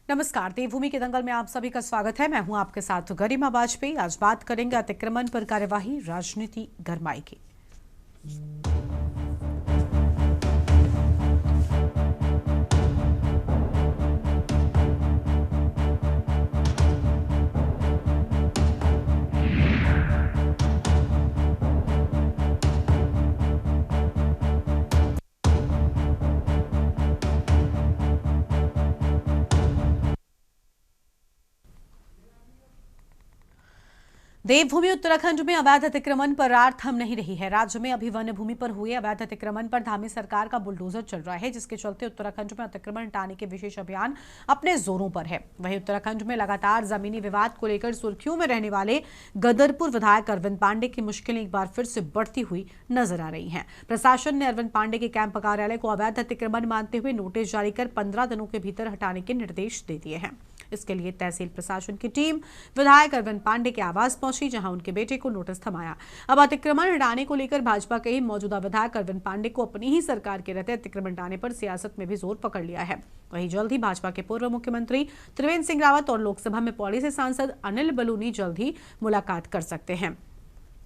नमस्कार, देवभूमि के दंगल में आप सभी का स्वागत है। मैं हूं आपके साथ गरिमा वाजपेयी। आज बात करेंगे अतिक्रमण पर कार्यवाही, राजनीति गरमाएगी। देवभूमि उत्तराखंड में अवैध अतिक्रमण पर रार थम नहीं रही है। राज्य में अभी वन भूमि पर हुए अवैध अतिक्रमण पर धामी सरकार का बुलडोजर चल रहा है, जिसके चलते उत्तराखंड में अतिक्रमण हटाने के विशेष अभियान अपने जोरों पर है। वहीं उत्तराखंड में लगातार जमीनी विवाद को लेकर सुर्खियों में रहने वाले गदरपुर विधायक अरविंद पांडे की मुश्किलें एक बार फिर से बढ़ती हुई नजर आ रही हैं। प्रशासन ने अरविंद पांडे के कैंप कार्यालय को अवैध अतिक्रमण मानते हुए नोटिस जारी कर 15 दिनों के भीतर हटाने के निर्देश दे दिए हैं। इसके लिए तहसील प्रशासन की टीम विधायक अरविंद पांडे के आवास पहुंची, जहां उनके बेटे को नोटिस थमाया। अब अतिक्रमण हटाने को लेकर भाजपा के ही मौजूदा विधायक अरविंद पांडे को अपनी ही सरकार के रहते अतिक्रमण हटाने पर सियासत में भी जोर पकड़ लिया है। वहीं जल्द ही भाजपा के पूर्व मुख्यमंत्री त्रिवेंद्र सिंह रावत और लोकसभा में पौड़ी से सांसद अनिल बलूनी जल्द ही मुलाकात कर सकते हैं।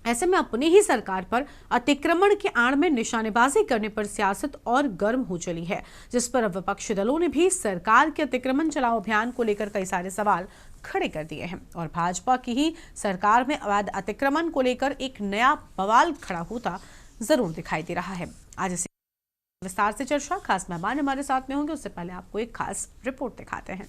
ऐसे में अपनी ही सरकार पर अतिक्रमण के आड़ में निशानेबाजी करने पर सियासत और गर्म हो चली है, जिस पर अब विपक्षी दलों ने भी सरकार के अतिक्रमण चलाओ अभियान को लेकर कई सारे सवाल खड़े कर दिए हैं और भाजपा की ही सरकार में अवैध अतिक्रमण को लेकर एक नया बवाल खड़ा होता जरूर दिखाई दे रहा है। आज इसे विस्तार से चर्चा, खास मेहमान हमारे साथ में होंगे। उससे पहले आपको एक खास रिपोर्ट दिखाते हैं।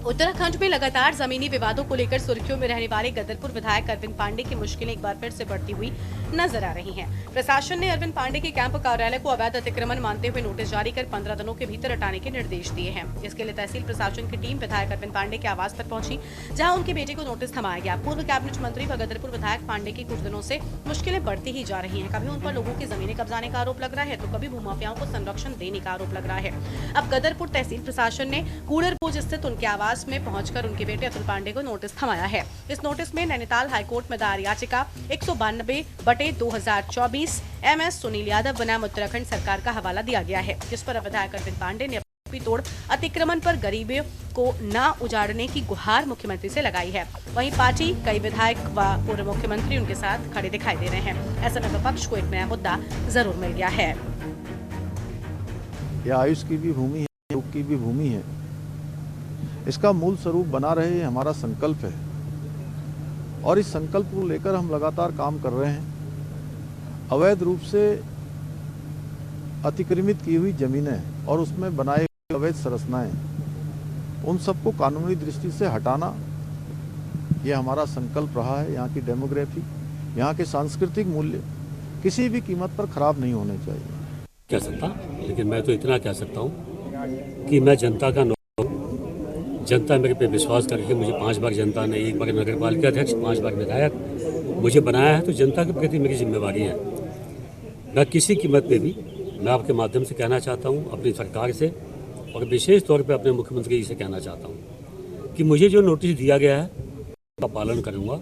उत्तराखंड में लगातार जमीनी विवादों को लेकर सुर्खियों में रहने वाले गदरपुर विधायक अरविंद पांडे की मुश्किलें एक बार फिर से बढ़ती हुई नजर आ रही हैं। प्रशासन ने अरविंद पांडे के कैंप कार्यालय को अवैध अतिक्रमण मानते हुए नोटिस जारी कर 15 दिनों के भीतर हटाने के निर्देश दिए हैं। इसके लिए तहसील प्रशासन की टीम विधायक अरविंद पांडे के आवास पर पहुंची, जहां उनके बेटे को नोटिस थमाया गया। पूर्व कैबिनेट मंत्री व गदरपुर विधायक पांडे की कुछ दिनों से मुश्किलें बढ़ती ही जा रही है। कभी उन पर लोगों की जमीनें कब्जाने का आरोप लग रहा है, तो कभी भूमाफियाओं को संरक्षण देने का आरोप लग रहा है। अब गदरपुर तहसील प्रशासन ने कूड़रपोज स्थित उनके आवास में पहुंचकर उनके बेटे अतुल पांडे को नोटिस थमाया है। इस नोटिस में नैनीताल हाईकोर्ट में दायर याचिका 192/2024 MS सुनील यादव बनाम उत्तराखंड सरकार का हवाला दिया गया है, जिस पर विधायक अरविंद पांडे ने अपनी तोड़ अतिक्रमण पर गरीबों को न उजाड़ने की गुहार मुख्यमंत्री से लगाई है। वहीं पार्टी कई विधायक व पूर्व मुख्यमंत्री उनके साथ खड़े दिखाई दे रहे हैं। ऐसे में विपक्ष को एक नया मुद्दा जरूर मिल गया है। यह आयुष की भी भूमि है, योग की भी भूमि है। इसका मूल स्वरूप बना रहे हमारा संकल्प है और इस संकल्प को लेकर हम लगातार काम कर रहे हैं। अवैध रूप से अतिक्रमित की हुई जमीनें और उसमें बनाए हुए अवैध संरचनाएं, उन सबको कानूनी दृष्टि से हटाना यह हमारा संकल्प रहा है। यहाँ की डेमोग्राफी, यहाँ के सांस्कृतिक मूल्य किसी भी कीमत पर खराब नहीं होने चाहिए। कह सकता, लेकिन मैं तो इतना कह सकता हूँ कि मैं जनता का जनता मेरे पे विश्वास करके मुझे 5 बार जनता ने, 1 बार नगर पालिका अध्यक्ष, 5 बार विधायक मुझे बनाया है, तो जनता के प्रति मेरी जिम्मेवारी है। मैं किसी कीमत पे भी, मैं आपके माध्यम से कहना चाहता हूँ अपनी सरकार से और विशेष तौर पे अपने मुख्यमंत्री जी से कहना चाहता हूँ कि मुझे जो नोटिस दिया गया है उसका पालन करूँगा।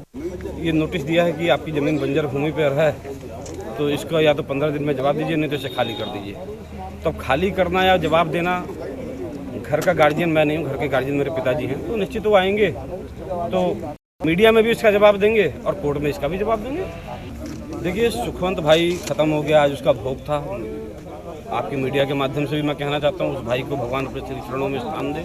ये नोटिस दिया है कि आपकी ज़मीन बंजर भूमि पर है, तो इसका या तो 15 दिन में जवाब दीजिए, नहीं तो इसे खाली कर दीजिए। तो अब खाली करना या जवाब देना, घर का गार्जियन मैं नहीं हूँ, घर के गार्जियन मेरे पिताजी हैं, तो निश्चित वो आएंगे तो मीडिया में भी इसका जवाब देंगे और कोर्ट में इसका भी जवाब देंगे। देखिए, सुखवंत भाई खत्म हो गया, आज उसका भोग था। आपकी मीडिया के माध्यम से भी मैं कहना चाहता हूँ, उस भाई को भगवान अपने चरणों में स्थान दे।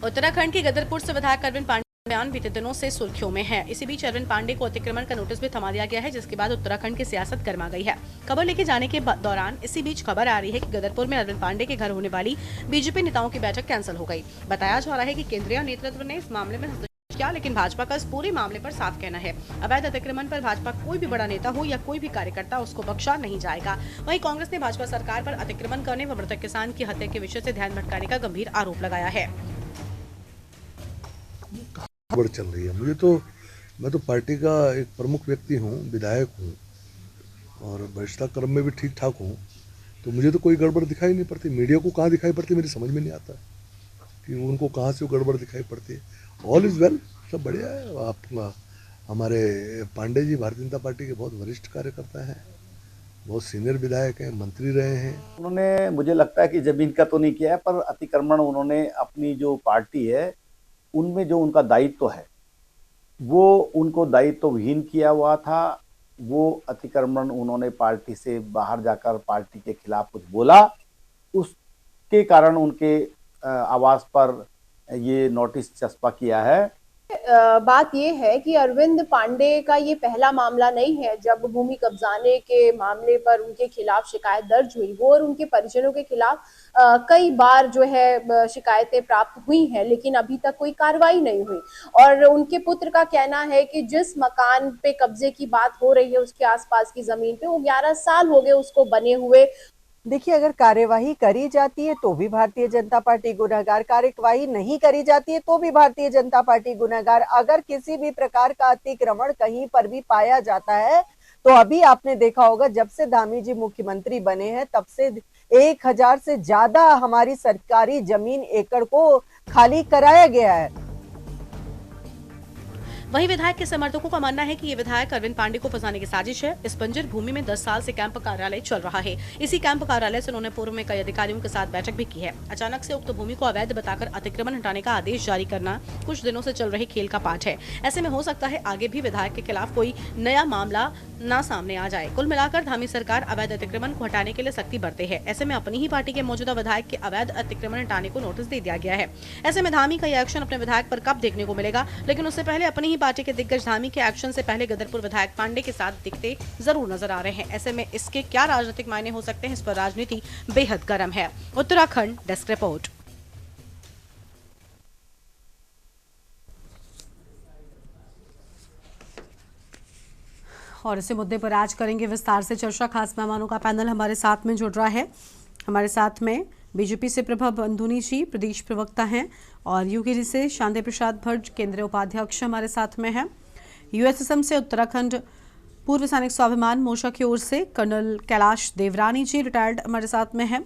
उत्तराखंड के गदरपुर से विधायक अरविंद पांडे बयान बीते दिनों से सुर्खियों में है। इसी बीच अरविंद पांडे को अतिक्रमण का नोटिस भी थमा दिया गया है, जिसके बाद उत्तराखंड की सियासत गर्मा गई है। खबर लेके जाने के दौरान इसी बीच खबर आ रही है कि गदरपुर में अरविंद पांडे के घर होने वाली बीजेपी नेताओं की बैठक कैंसिल हो गई। बताया जा रहा है कि केंद्रीय नेतृत्व ने इस मामले में हस्तक्षेप किया, लेकिन भाजपा का इस पूरे मामले पर साफ कहना है, अवैध अतिक्रमण पर भाजपा कोई भी बड़ा नेता हो या कोई भी कार्यकर्ता, उसको बख्शा नहीं जाएगा। वहीं कांग्रेस ने भाजपा सरकार पर अतिक्रमण करने व मृतक किसान की हत्या के विषय से ध्यान भटकाने का गंभीर आरोप लगाया है। गड़बड़ चल रही है। मैं तो पार्टी का एक प्रमुख व्यक्ति हूँ, विधायक हूँ और वरिष्ठता क्रम में भी ठीक ठाक हूँ, तो मुझे तो कोई गड़बड़ दिखाई नहीं पड़ती। मीडिया को कहाँ दिखाई पड़ती है, मेरी समझ में नहीं आता कि उनको कहाँ से वो गड़बड़ दिखाई पड़ती है। ऑल इज़ वेल, सब बढ़िया है। आप हमारे पांडे जी भारतीय जनता पार्टी के बहुत वरिष्ठ कार्यकर्ता हैं बहुत सीनियर विधायक हैं, मंत्री रहे हैं। उन्होंने, मुझे लगता है कि जमीन का तो नहीं किया है, पर अतिक्रमण उन्होंने अपनी जो पार्टी है उनमें जो उनका दायित्व है वो उनको दायित्वहीन किया हुआ था। वो अतिक्रमण उन्होंने पार्टी से बाहर जाकर पार्टी के खिलाफ कुछ बोला, उसके कारण उनके आवास पर ये नोटिस चस्पा किया है। बात ये है कि अरविंद पांडे का ये पहला मामला नहीं है जब भूमि कब्जाने के मामले पर उनके खिलाफ शिकायत दर्ज हुई। वो और उनके परिजनों के खिलाफ कई बार जो है शिकायतें प्राप्त हुई हैं, लेकिन अभी तक कोई कार्रवाई नहीं हुई। और उनके पुत्र का कहना है कि जिस मकान पे कब्जे की बात हो रही है उसके आसपास की जमीन पे वो 11 साल हो गए उसको बने हुए। देखिए, अगर कार्यवाही करी जाती है तो भी भारतीय जनता पार्टी गुनहगार, कार्यवाही नहीं करी जाती है तो भी भारतीय जनता पार्टी गुनहगार। अगर किसी भी प्रकार का अतिक्रमण कहीं पर भी पाया जाता है तो अभी आपने देखा होगा जब से धामी जी मुख्यमंत्री बने हैं तब से 1000 से ज्यादा हमारी सरकारी जमीन एकड़ को खाली कराया गया है। वहीं विधायक के समर्थकों का मानना है कि ये विधायक अरविंद पांडे को फंसाने की साजिश है। इस बंजर भूमि में 10 साल से कैंप कार्यालय चल रहा है। इसी कैंप कार्यालय से उन्होंने पूर्व में कई अधिकारियों के साथ बैठक भी की है। अचानक से उक्त भूमि को अवैध बताकर अतिक्रमण हटाने का आदेश जारी करना कुछ दिनों से चल रहे खेल का पार्ट है। ऐसे में हो सकता है आगे भी विधायक के खिलाफ कोई नया मामला न सामने आ जाए। कुल मिलाकर धामी सरकार अवैध अतिक्रमण को हटाने के लिए सख्ती बरते है। ऐसे में अपनी ही पार्टी के मौजूदा विधायक के अवैध अतिक्रमण हटाने को नोटिस दे दिया गया है। ऐसे में धामी का यह एक्शन अपने विधायक पर कब देखने को मिलेगा, लेकिन उससे पहले अपनी ही पार्टी के दिग्गज धामी के एक्शन से पहले गदरपुर विधायक पांडे के साथ दिखते जरूर नजर आ रहे हैं। ऐसे में इसके क्या राजनीतिक मायने हो सकते हैं, इस पर राजनीति बेहद गर्म है। Uttarakhand desk report. और इसी मुद्दे पर आज करेंगे विस्तार से चर्चा। खास मेहमानों का पैनल हमारे साथ में जुड़ रहा है। हमारे साथ में बीजेपी से प्रभा बंधुनी जी प्रदेश प्रवक्ता हैं और यूकेजी से शांति प्रसाद भट्ट केंद्रीय उपाध्यक्ष हमारे साथ में हैं। यूएसएसएम से उत्तराखंड पूर्व सैनिक स्वाभिमान मोर्चा की ओर से कर्नल कैलाश देवरानी जी रिटायर्ड हमारे साथ में हैं।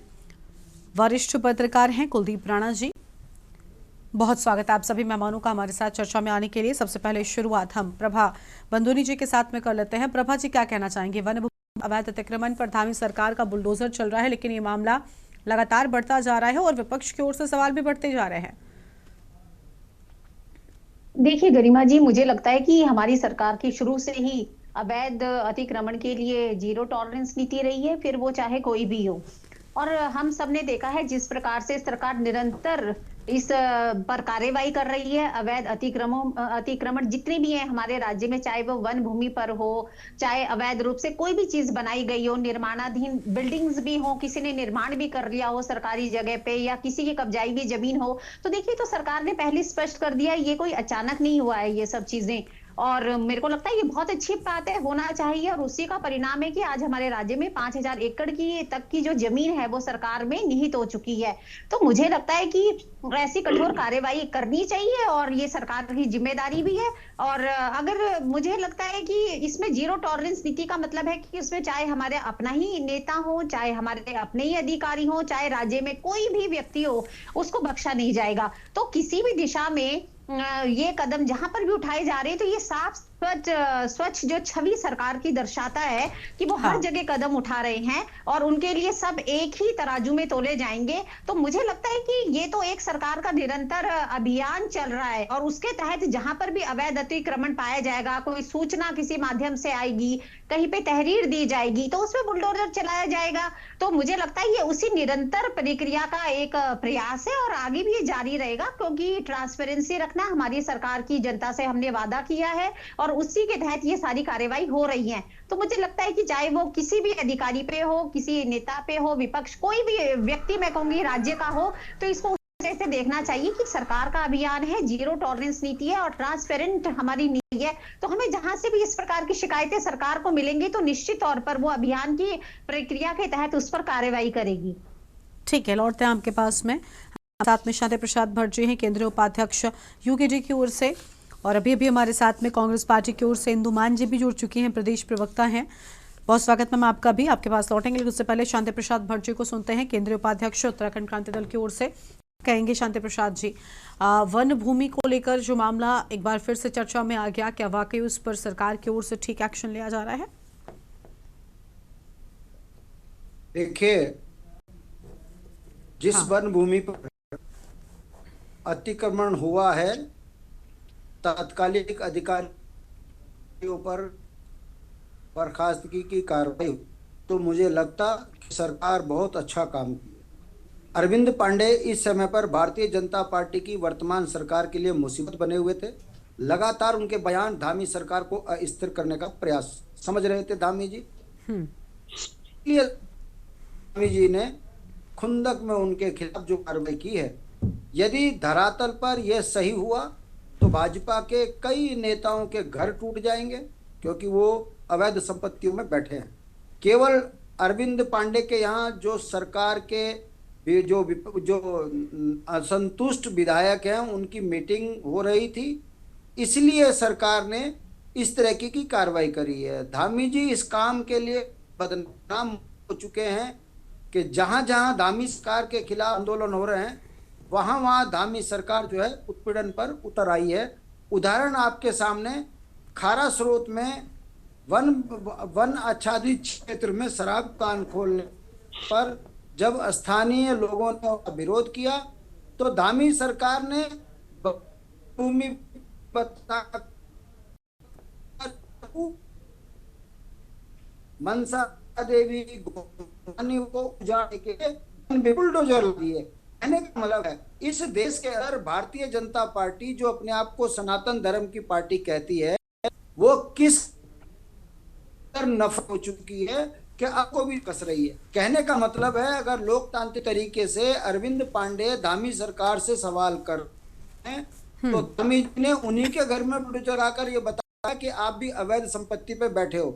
वरिष्ठ पत्रकार हैं कुलदीप राणा जी। बहुत स्वागत है आप सभी मेहमानों का हमारे साथ चर्चा में आने के लिए। सबसे पहले शुरुआत हम प्रभा बंधुनी जी के साथ में कर लेते हैं। प्रभा जी, क्या कहना चाहेंगे? वन भूमि अवैध अतिक्रमण पर धामी सरकार का बुलडोजर चल रहा है, लेकिन ये मामला लगातार बढ़ता जा रहा है और विपक्ष की ओर से सवाल भी बढ़ते जा रहे हैं। देखिए गरिमा जी, मुझे लगता है कि हमारी सरकार की शुरू से ही अवैध अतिक्रमण के लिए जीरो टॉलरेंस नीति रही है, फिर वो चाहे कोई भी हो। और हम सब ने देखा है जिस प्रकार से सरकार निरंतर इस पर कार्यवाही कर रही है। अवैध अतिक्रमण जितने भी हैं हमारे राज्य में, चाहे वो वन भूमि पर हो, चाहे अवैध रूप से कोई भी चीज बनाई गई हो, निर्माणाधीन बिल्डिंग्स भी हो, किसी ने निर्माण भी कर लिया हो सरकारी जगह पे, या किसी की कब्जाई हुई जमीन हो, तो देखिए तो सरकार ने पहले स्पष्ट कर दिया, ये कोई अचानक नहीं हुआ है ये सब चीजें। और मेरे को लगता है ये बहुत अच्छी बात है, होना चाहिए। और उसी का परिणाम है कि आज हमारे राज्य में 5000 एकड़ की तक की जो जमीन है वो सरकार में निहित हो चुकी है। तो मुझे लगता है कि ऐसी कठोर कार्यवाही करनी चाहिए और ये सरकार की जिम्मेदारी भी है। और अगर मुझे लगता है कि इसमें जीरो टॉलरेंस नीति का मतलब है कि उसमें चाहे हमारे अपना ही नेता हो, चाहे हमारे अपने ही अधिकारी हो, चाहे राज्य में कोई भी व्यक्ति हो, उसको बख्शा नहीं जाएगा। तो किसी भी दिशा में ये कदम जहां पर भी उठाए जा रहे हैं तो ये साफ स्वच्छ जो छवि सरकार की दर्शाता है कि वो हर जगह कदम उठा रहे हैं और उनके लिए सब एक ही तराजू में तोले जाएंगे। तो मुझे लगता है कि ये तो एक सरकार का निरंतर अभियान चल रहा है और उसके तहत जहां पर भी अवैध अतिक्रमण पाया जाएगा, कोई सूचना किसी माध्यम से आएगी, कहीं पे तहरीर दी जाएगी, तो उसमें बुलडोजर चलाया जाएगा। तो मुझे लगता है ये उसी निरंतर प्रक्रिया का एक प्रयास है और आगे भी ये जारी रहेगा, क्योंकि ट्रांसपेरेंसी रखना हमारी सरकार की जनता से हमने वादा किया है और उसी के तहत ये सारी कार्यवाही हो रही है। तो मुझे लगता है कि चाहे वो किसी भी अधिकारी पे हो, किसी नेता पे हो, विपक्ष कोई भी व्यक्ति मैं कहूंगी राज्य का हो, तो इसको ऐसे देखना चाहिए कि सरकार का अभियान है, जीरो टॉलरेंस नीति है और ट्रांसपेरेंट हमारी नीति है। तो हमें जहां से भी इस प्रकार की शिकायतें सरकार को मिलेंगी तो निश्चित तौर पर वो अभियान की प्रक्रिया के तहत उस पर कार्यवाही करेगी। ठीक है, लौटते हैं आपके पास में। साथ में शांति प्रसाद भट्ट जी हैं केंद्रीय उपाध्यक्ष यूकेजी की ओर से, और अभी अभी हमारे साथ में कांग्रेस पार्टी की ओर से इंदु मान जी भी जुड़ चुकी हैं, प्रदेश प्रवक्ता हैं। बहुत स्वागत मैम आपका भी। आपके पास लौटेंगे, लेकिन उससे पहले शांति प्रसाद भट्ट जी को सुनते हैं, केंद्रीय उपाध्यक्ष उत्तराखंड क्रांति दल की ओर से। कहेंगे शांति प्रसाद जी, वन भूमि को लेकर जो मामला एक बार फिर से चर्चा में आ गया, क्या वाकई उस पर सरकार की ओर से ठीक एक्शन लिया जा रहा है? देखिए, जिस हाँ। वन भूमि पर अतिक्रमण हुआ है, तात्कालिक अधिकारियों पर बर्खास्तगी की कार्रवाई, तो मुझे लगता कि सरकार बहुत अच्छा काम की। अरविंद पांडे इस समय पर भारतीय जनता पार्टी की वर्तमान सरकार के लिए मुसीबत बने हुए थे। लगातार उनके बयान धामी सरकार को अस्थिर करने का प्रयास समझ रहे थे धामी जी। इसलिए धामी जी ने खुंदक में उनके खिलाफ जो कार्रवाई की है, यदि धरातल पर यह सही हुआ तो भाजपा के कई नेताओं के घर टूट जाएंगे, क्योंकि वो अवैध संपत्तियों में बैठे हैं। केवल अरविंद पांडे के यहाँ जो सरकार के जो असंतुष्ट विधायक हैं, उनकी मीटिंग हो रही थी, इसलिए सरकार ने इस तरह की कार्रवाई करी है। धामी जी इस काम के लिए बदनाम हो चुके हैं कि जहां जहां धामी सरकार के खिलाफ आंदोलन हो रहे हैं, वहां वहां धामी सरकार जो है उत्पीड़न पर उतर आई है। उदाहरण आपके सामने, खारा स्रोत में वन आच्छादित क्षेत्र में शराब दुकान खोलने पर जब स्थानीय लोगों ने विरोध किया तो धामी सरकार ने भूमि मनसा देवी को उजाड़ के बुलडोजर दिए। कहने का मतलब है, इस देश के अंदर भारतीय जनता पार्टी जो अपने आप को सनातन धर्म की पार्टी कहती है, वो किस नफरत हो चुकी है कि आपको भी कस रही है। कहने का मतलब है, अगर लोकतांत्रिक तरीके से अरविंद पांडे धामी सरकार से सवाल कर रहे हैं, तो धामी ने उन्हीं के घर में बुलडोजर आकर ये बताया कि आप भी अवैध संपत्ति पे बैठे हो।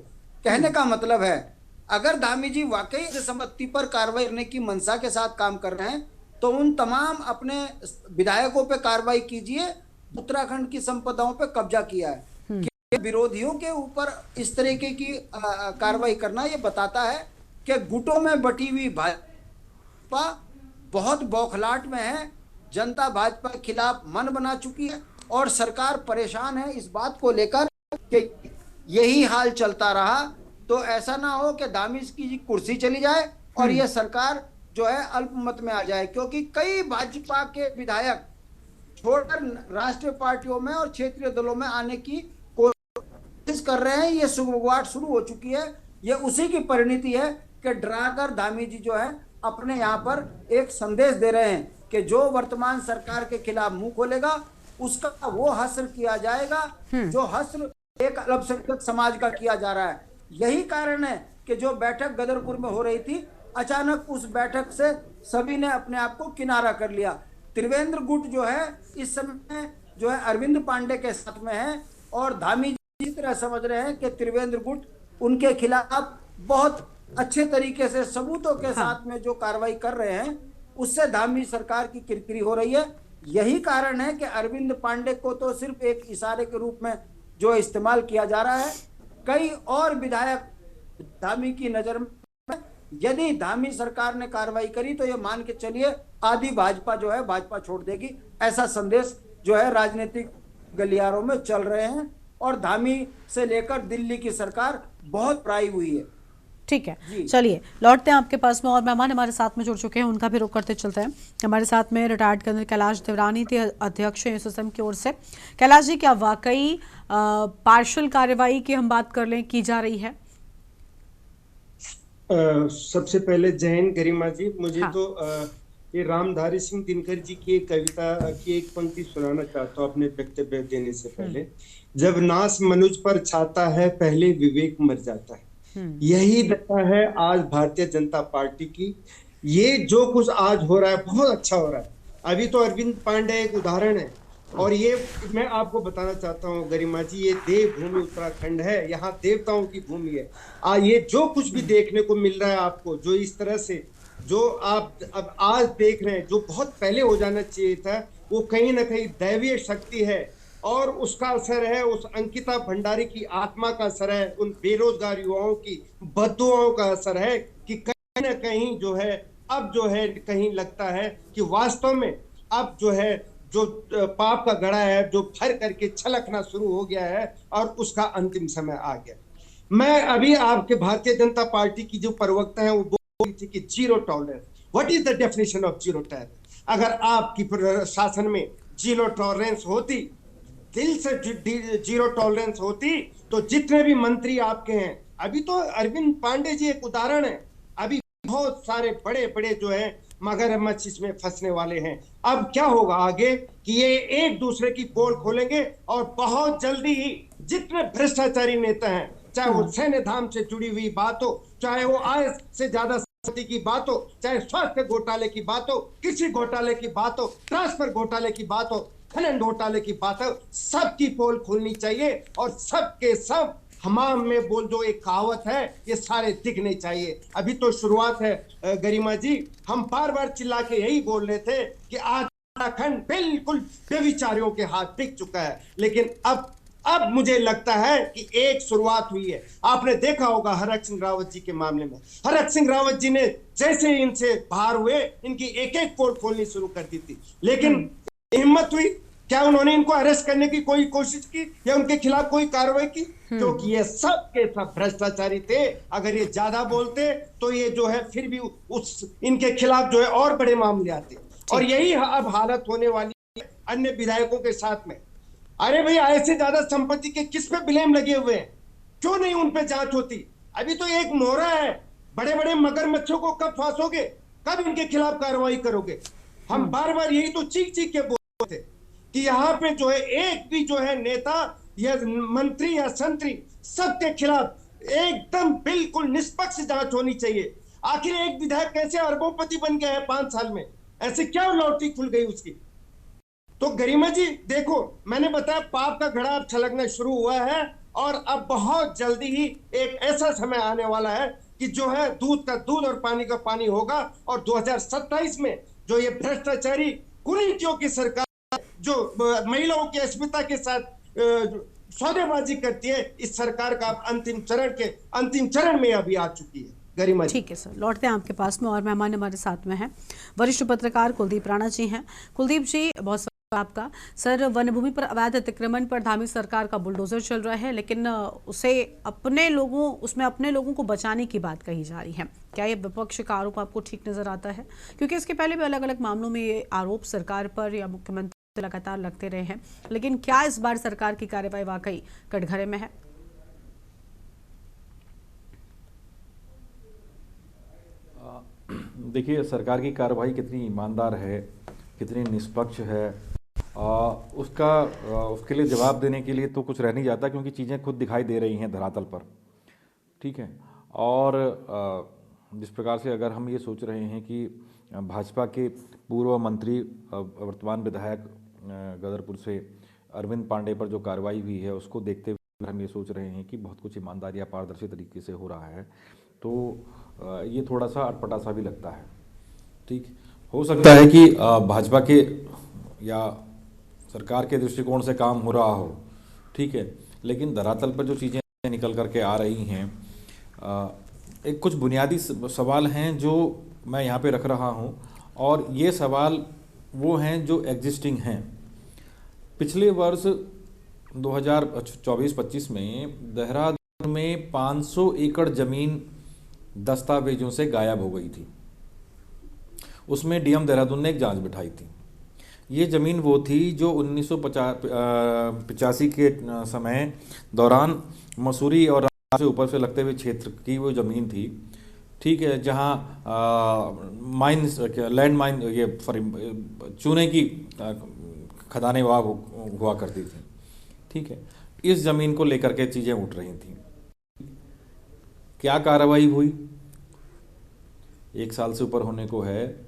कहने का मतलब है, अगर धामी जी वाकई संपत्ति पर कार्रवाई करने की मंशा के साथ काम कर रहे हैं, तो उन तमाम अपने विधायकों पे कार्रवाई कीजिए। उत्तराखंड की संपदाओं पे कब्जा किया है, विरोधियों के ऊपर इस तरीके की कार्रवाई करना ये बताता है कि गुटों में बटी हुई भाजपा बहुत बौखलाहट में है। जनता भाजपा के खिलाफ मन बना चुकी है और सरकार परेशान है इस बात को लेकर कि यही हाल चलता रहा तो ऐसा ना हो कि धामी की कुर्सी चली जाए और यह सरकार जो है अल्पमत में आ जाए, क्योंकि कई भाजपा के विधायक छोड़कर राष्ट्रीय पार्टियों में और क्षेत्रीय दलों में आने की कोशिश कर रहे हैं। ये सुगबुगाहट शुरू हो चुकी है। ये उसी की परिणति है कि डराकर धामी जी जो है अपने यहाँ पर एक संदेश दे रहे हैं कि जो वर्तमान सरकार के खिलाफ मुंह खोलेगा उसका वो हश्र किया जाएगा, जो हश्र एक अल्पसंख्यक समाज का किया जा रहा है। यही कारण है कि जो बैठक गदरपुर में हो रही थी, अचानक उस बैठक से सभी ने अपने आप को किनारा कर लिया। त्रिवेंद्र गुट जो है इस समय जो है अरविंद पांडे के साथ में है और धामी जी इस तरह समझ रहे हैं कि त्रिवेंद्र गुट उनके खिलाफ बहुत अच्छे तरीके से सबूतों के साथ में जो कार्रवाई कर रहे हैं, उससे धामी सरकार की किरकिरी हो रही है। यही कारण है कि अरविंद पांडे को तो सिर्फ एक इशारे के रूप में जो इस्तेमाल किया जा रहा है। कई और विधायक धामी की नजर में, यदि धामी सरकार ने कार्रवाई करी तो ये मान के चलिए आधी भाजपा जो है भाजपा छोड़ देगी। ऐसा संदेश जो है राजनीतिक गलियारों में चल रहे हैं और धामी से लेकर दिल्ली की सरकार बहुत प्राई हुई है। ठीक है, चलिए लौटते हैं आपके पास में और मेहमान हमारे साथ में जुड़ चुके हैं, उनका भी रुख करते चलते हैं। हमारे साथ में रिटायर्ड कर्नल कैलाश देवरानी थे, अध्यक्ष हैं एसोसिएम की ओर से। कैलाश जी, क्या वाकई पार्शियल कार्रवाई की हम बात कर लें की जा रही है? सबसे पहले जय हिंद गरिमा जी। मुझे तो ये रामधारी सिंह दिनकर जी की एक कविता की एक पंक्ति सुनाना चाहता हूँ अपने वक्तव्य देने से पहले। जब नाश मनुज पर छाता है, पहले विवेक मर जाता है। यही दशा है आज भारतीय जनता पार्टी की। ये जो कुछ आज हो रहा है बहुत अच्छा हो रहा है। अभी तो अरविंद पांडे एक उदाहरण है और ये मैं आपको बताना चाहता हूँ गरिमा जी, ये देवभूमि उत्तराखंड है, यहाँ देवताओं की भूमि है। ये जो कुछ भी देखने को मिल रहा है आपको, जो इस तरह से जो आप अब आज देख रहे हैं, जो बहुत पहले हो जाना चाहिए था, वो कहीं ना कहीं दैवीय शक्ति है और उसका असर है, उस अंकिता भंडारी की आत्मा का असर है, उन बेरोजगार युवाओं की बद्दुआओं का असर है कि कहीं ना कहीं जो है अब जो है कहीं लगता है कि वास्तव में अब जो है जो पाप का घड़ा है जो भर करके छलकना शुरू हो गया है और उसका अंतिम समय आ गया। मैं अभी आपके भारतीय जनता पार्टी की जो प्रवक्ता है वो थी कि zero tolerance. What is the definition of zero tolerance? अगर आपकी शासन में जीरो टॉलरेंस होती, दिल से जीरो टॉलरेंस होती, तो जितने भी मंत्री आपके हैं, अभी तो अरविंद पांडे जी एक उदाहरण है, अभी बहुत सारे बड़े बड़े जो है मगरमच्छ इसमें फंसने वाले हैं। अब क्या होगा आगे कि ये एक दूसरे की पोल खोलेंगे और बहुत जल्दी ही जितने भ्रष्टाचारी नेता हैं, चाहे वो सैन्य धाम से जुड़ी हुई बात हो, चाहे वो आय से ज्यादा संपत्ति की बात हो, चाहे स्वास्थ्य घोटाले की बात हो, कृषि घोटाले की बात हो, ट्रांसफर घोटाले की बात हो, खनन घोटाले की बात हो, सबकी पोल खुलनी चाहिए और सबके सब हमाम में बोल जो एक कहावत है, ये सारे दिखने चाहिए। अभी तो शुरुआत है गरिमा जी, हम बार बार चिल्ला के यही बोल रहे थे कि आज उत्तराखंड बिल्कुल बेविचारियों के हाथ बिक चुका है, लेकिन अब मुझे लगता है कि एक शुरुआत हुई है। आपने देखा होगा हरक सिंह रावत जी के मामले में, हरक सिंह रावत जी ने जैसे इनसे बाहर हुए, इनकी एक एक पोल खोलनी शुरू कर दी थी, लेकिन हिम्मत हुई क्या उन्होंने इनको अरेस्ट करने की कोई कोशिश की या उनके खिलाफ कोई कार्रवाई की? क्योंकि ये सब के सब भ्रष्टाचारी थे। अगर ये ज्यादा बोलते तो ये जो है फिर भी इनके खिलाफ जो है और बड़े मामले आते, और यही अब हालत होने वाली है अन्य विधायकों के साथ में। अरे भाई, आय से ज्यादा संपत्ति के किस पे ब्लेम लगे हुए हैं? क्यों नहीं उन पे जांच होती? अभी तो एक मोहरा है, बड़े बड़े मगरमच्छों को कब फांसोगे, कब इनके खिलाफ कार्रवाई करोगे? हम बार बार यही तो चीख चीख के बोलते थे कि यहाँ पे जो है एक भी जो है नेता या मंत्री या संतरी, सबके खिलाफ एकदम बिल्कुल निष्पक्ष जांच होनी चाहिए। आखिर एक विधायक कैसे अरबोंपति बन गया है 5 साल में? ऐसे क्या लॉटरी खुल गई उसकी? तो गरिमा जी देखो, मैंने बताया पाप का घड़ा अब छलकना शुरू हुआ है, और अब बहुत जल्दी ही एक ऐसा समय आने वाला है कि जो है दूध का दूध और पानी का पानी होगा, और 2027 में जो ये भ्रष्टाचारी कुरीतियों की सरकार जो महिलाओं की अस्मिता के साथ सौदेबाजी करती है, इस सरकार का अंतिम चरण में अभी आ चुकी है। गरिमा जी। ठीक है सर, लौटते हैं आपके पास में, और मेहमान हमारे साथ में हैं वरिष्ठ पत्रकार कुलदीप राणा जी हैं। कुलदीप जी, बहुत स्वागत आपका। सर, वन भूमि पर अवैध अतिक्रमण पर धामी सरकार का बुलडोजर चल रहा है, लेकिन उसमें अपने लोगों को बचाने की बात कही जा रही है। क्या ये विपक्ष का आरोप आपको ठीक नजर आता है? क्योंकि इसके पहले भी अलग अलग मामलों में ये आरोप सरकार पर या मुख्यमंत्री लगातार लगते रहे हैं, लेकिन क्या इस बार सरकार की कार्रवाई वाकई कटघरे में है? देखिए, सरकार की कार्रवाई कितनी ईमानदार है, कितनी निष्पक्ष है, उसके लिए जवाब देने के लिए तो कुछ रह नहीं जाता, क्योंकि चीज़ें खुद दिखाई दे रही हैं धरातल पर। ठीक है, और जिस प्रकार से अगर हम ये सोच रहे हैं कि भाजपा के पूर्व मंत्री वर्तमान विधायक गदरपुर से अरविंद पांडे पर जो कार्रवाई हुई है, उसको देखते हुए हम ये सोच रहे हैं कि बहुत कुछ ईमानदारी या पारदर्शी तरीके से हो रहा है, तो ये थोड़ा सा अटपटा सा भी लगता है। ठीक, हो सकता है कि भाजपा के या सरकार के दृष्टिकोण से काम हो रहा हो, ठीक है, लेकिन धरातल पर जो चीज़ें निकल करके आ रही हैं, एक कुछ बुनियादी सवाल हैं जो मैं यहाँ पे रख रहा हूँ, और ये सवाल वो हैं जो एग्जिस्टिंग हैं। पिछले वर्ष 2024-25 में देहरादून में 500 एकड़ ज़मीन दस्तावेजों से गायब हो गई थी। उसमें डीएम देहरादून ने एक जांच बिठाई थी। ये ज़मीन वो थी जो 1985 के समय दौरान मसूरी और से ऊपर से लगते हुए क्षेत्र की वो ज़मीन थी। ठीक है, जहाँ माइंस लैंड माइन ये चूने की खदानें वहाँ हुआ करती थी। ठीक है, इस ज़मीन को लेकर के चीज़ें उठ रही थी। क्या कार्रवाई हुई? 1 साल से ऊपर होने को है।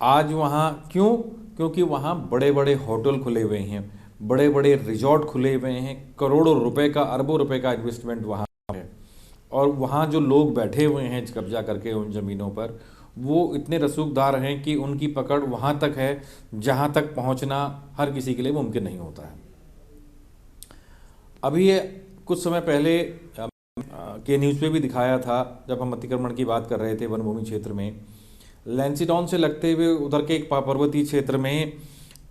आज वहाँ क्योंकि वहाँ बड़े बड़े होटल खुले हुए हैं, बड़े बड़े रिजॉर्ट खुले हुए हैं, करोड़ों रुपए का, अरबों रुपए का इन्वेस्टमेंट वहाँ है, और वहाँ जो लोग बैठे हुए हैं कब्जा करके उन ज़मीनों पर, वो इतने रसूखदार हैं कि उनकी पकड़ वहाँ तक है जहाँ तक पहुँचना हर किसी के लिए मुमकिन नहीं होता है। अभी ये कुछ समय पहले के न्यूज़ पे भी दिखाया था, जब हम अतिक्रमण की बात कर रहे थे वन भूमि क्षेत्र में, लैंसीडाउन से लगते हुए उधर के एक पर्वतीय क्षेत्र में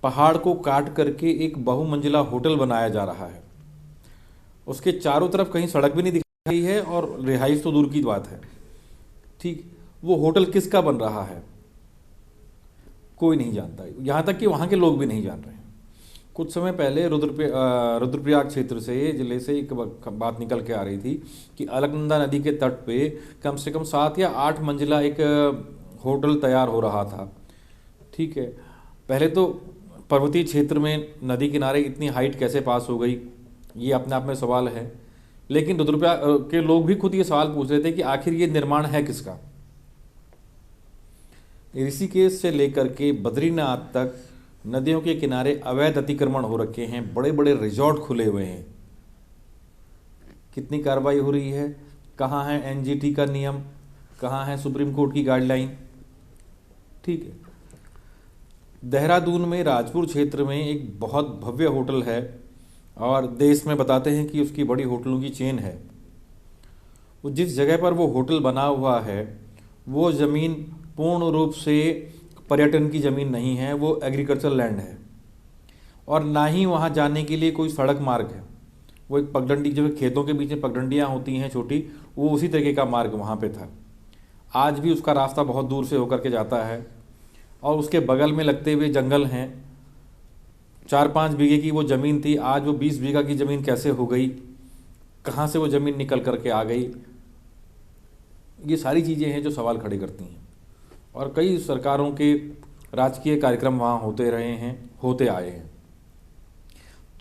पहाड़ को काट करके एक बहुमंजिला होटल बनाया जा रहा है। उसके चारों तरफ कहीं सड़क भी नहीं दिखाई है और रिहाइश तो दूर की बात है। ठीक, वो होटल किसका बन रहा है कोई नहीं जानता, यहाँ तक कि वहाँ के लोग भी नहीं जान रहे हैं। कुछ समय पहले रुद्रप्रयाग क्षेत्र से, जिले से एक बात निकल के आ रही थी कि अलकनंदा नदी के तट पे कम से कम 7 या 8 मंजिला एक होटल तैयार हो रहा था। ठीक है, पहले तो पर्वतीय क्षेत्र में नदी किनारे इतनी हाइट कैसे पास हो गई, ये अपने आप में सवाल है। लेकिन रुद्रप्रयाग के लोग भी खुद ये सवाल पूछ रहे थे कि आखिर ये निर्माण है किसका। ऋषिकेश से लेकर के बद्रीनाथ तक नदियों के किनारे अवैध अतिक्रमण हो रखे हैं, बड़े बड़े रिजॉर्ट खुले हुए हैं। कितनी कार्रवाई हो रही है, कहाँ है एनजीटी का नियम, कहाँ है सुप्रीम कोर्ट की गाइडलाइन। ठीक है, देहरादून में राजपुर क्षेत्र में एक बहुत भव्य होटल है और देश में बताते हैं कि उसकी बड़ी होटलों की चेन है। वो जिस जगह पर वो होटल बना हुआ है वो ज़मीन पूर्ण रूप से पर्यटन की ज़मीन नहीं है, वो एग्रीकल्चर लैंड है और ना ही वहाँ जाने के लिए कोई सड़क मार्ग है। वो एक पगडंडी, जो खेतों के बीच में पगडंडियाँ होती हैं छोटी, वो उसी तरीके का मार्ग वहाँ पे था। आज भी उसका रास्ता बहुत दूर से होकर के जाता है और उसके बगल में लगते हुए जंगल हैं। 4-5 बीघे की वो ज़मीन थी, आज वो 20 बीघा की ज़मीन कैसे हो गई, कहाँ से वो ज़मीन निकल करके आ गई। ये सारी चीज़ें हैं जो सवाल खड़े करती हैं और कई सरकारों के राजकीय कार्यक्रम वहाँ होते रहे हैं, होते आए हैं।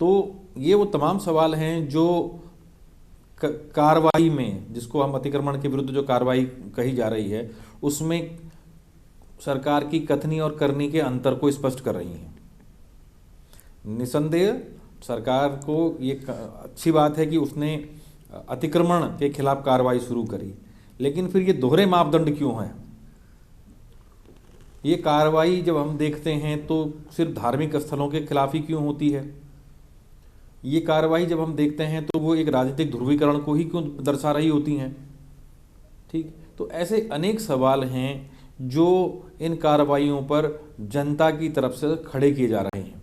तो ये वो तमाम सवाल हैं जो कार्रवाई में, जिसको हम अतिक्रमण के विरुद्ध जो कार्रवाई कही जा रही है, उसमें सरकार की कथनी और करनी के अंतर को स्पष्ट कर रही हैं। निसंदेह सरकार को ये अच्छी बात है कि उसने अतिक्रमण के खिलाफ कार्रवाई शुरू करी, लेकिन फिर ये दोहरे मापदंड क्यों हैं? ये कार्रवाई जब हम देखते हैं तो सिर्फ धार्मिक स्थलों के खिलाफ ही क्यों होती है? ये कार्रवाई जब हम देखते हैं तो वो एक राजनीतिक ध्रुवीकरण को ही क्यों दर्शा रही होती हैं? ठीक, तो ऐसे अनेक सवाल हैं जो इन कार्रवाइयों पर जनता की तरफ से खड़े किए जा रहे हैं,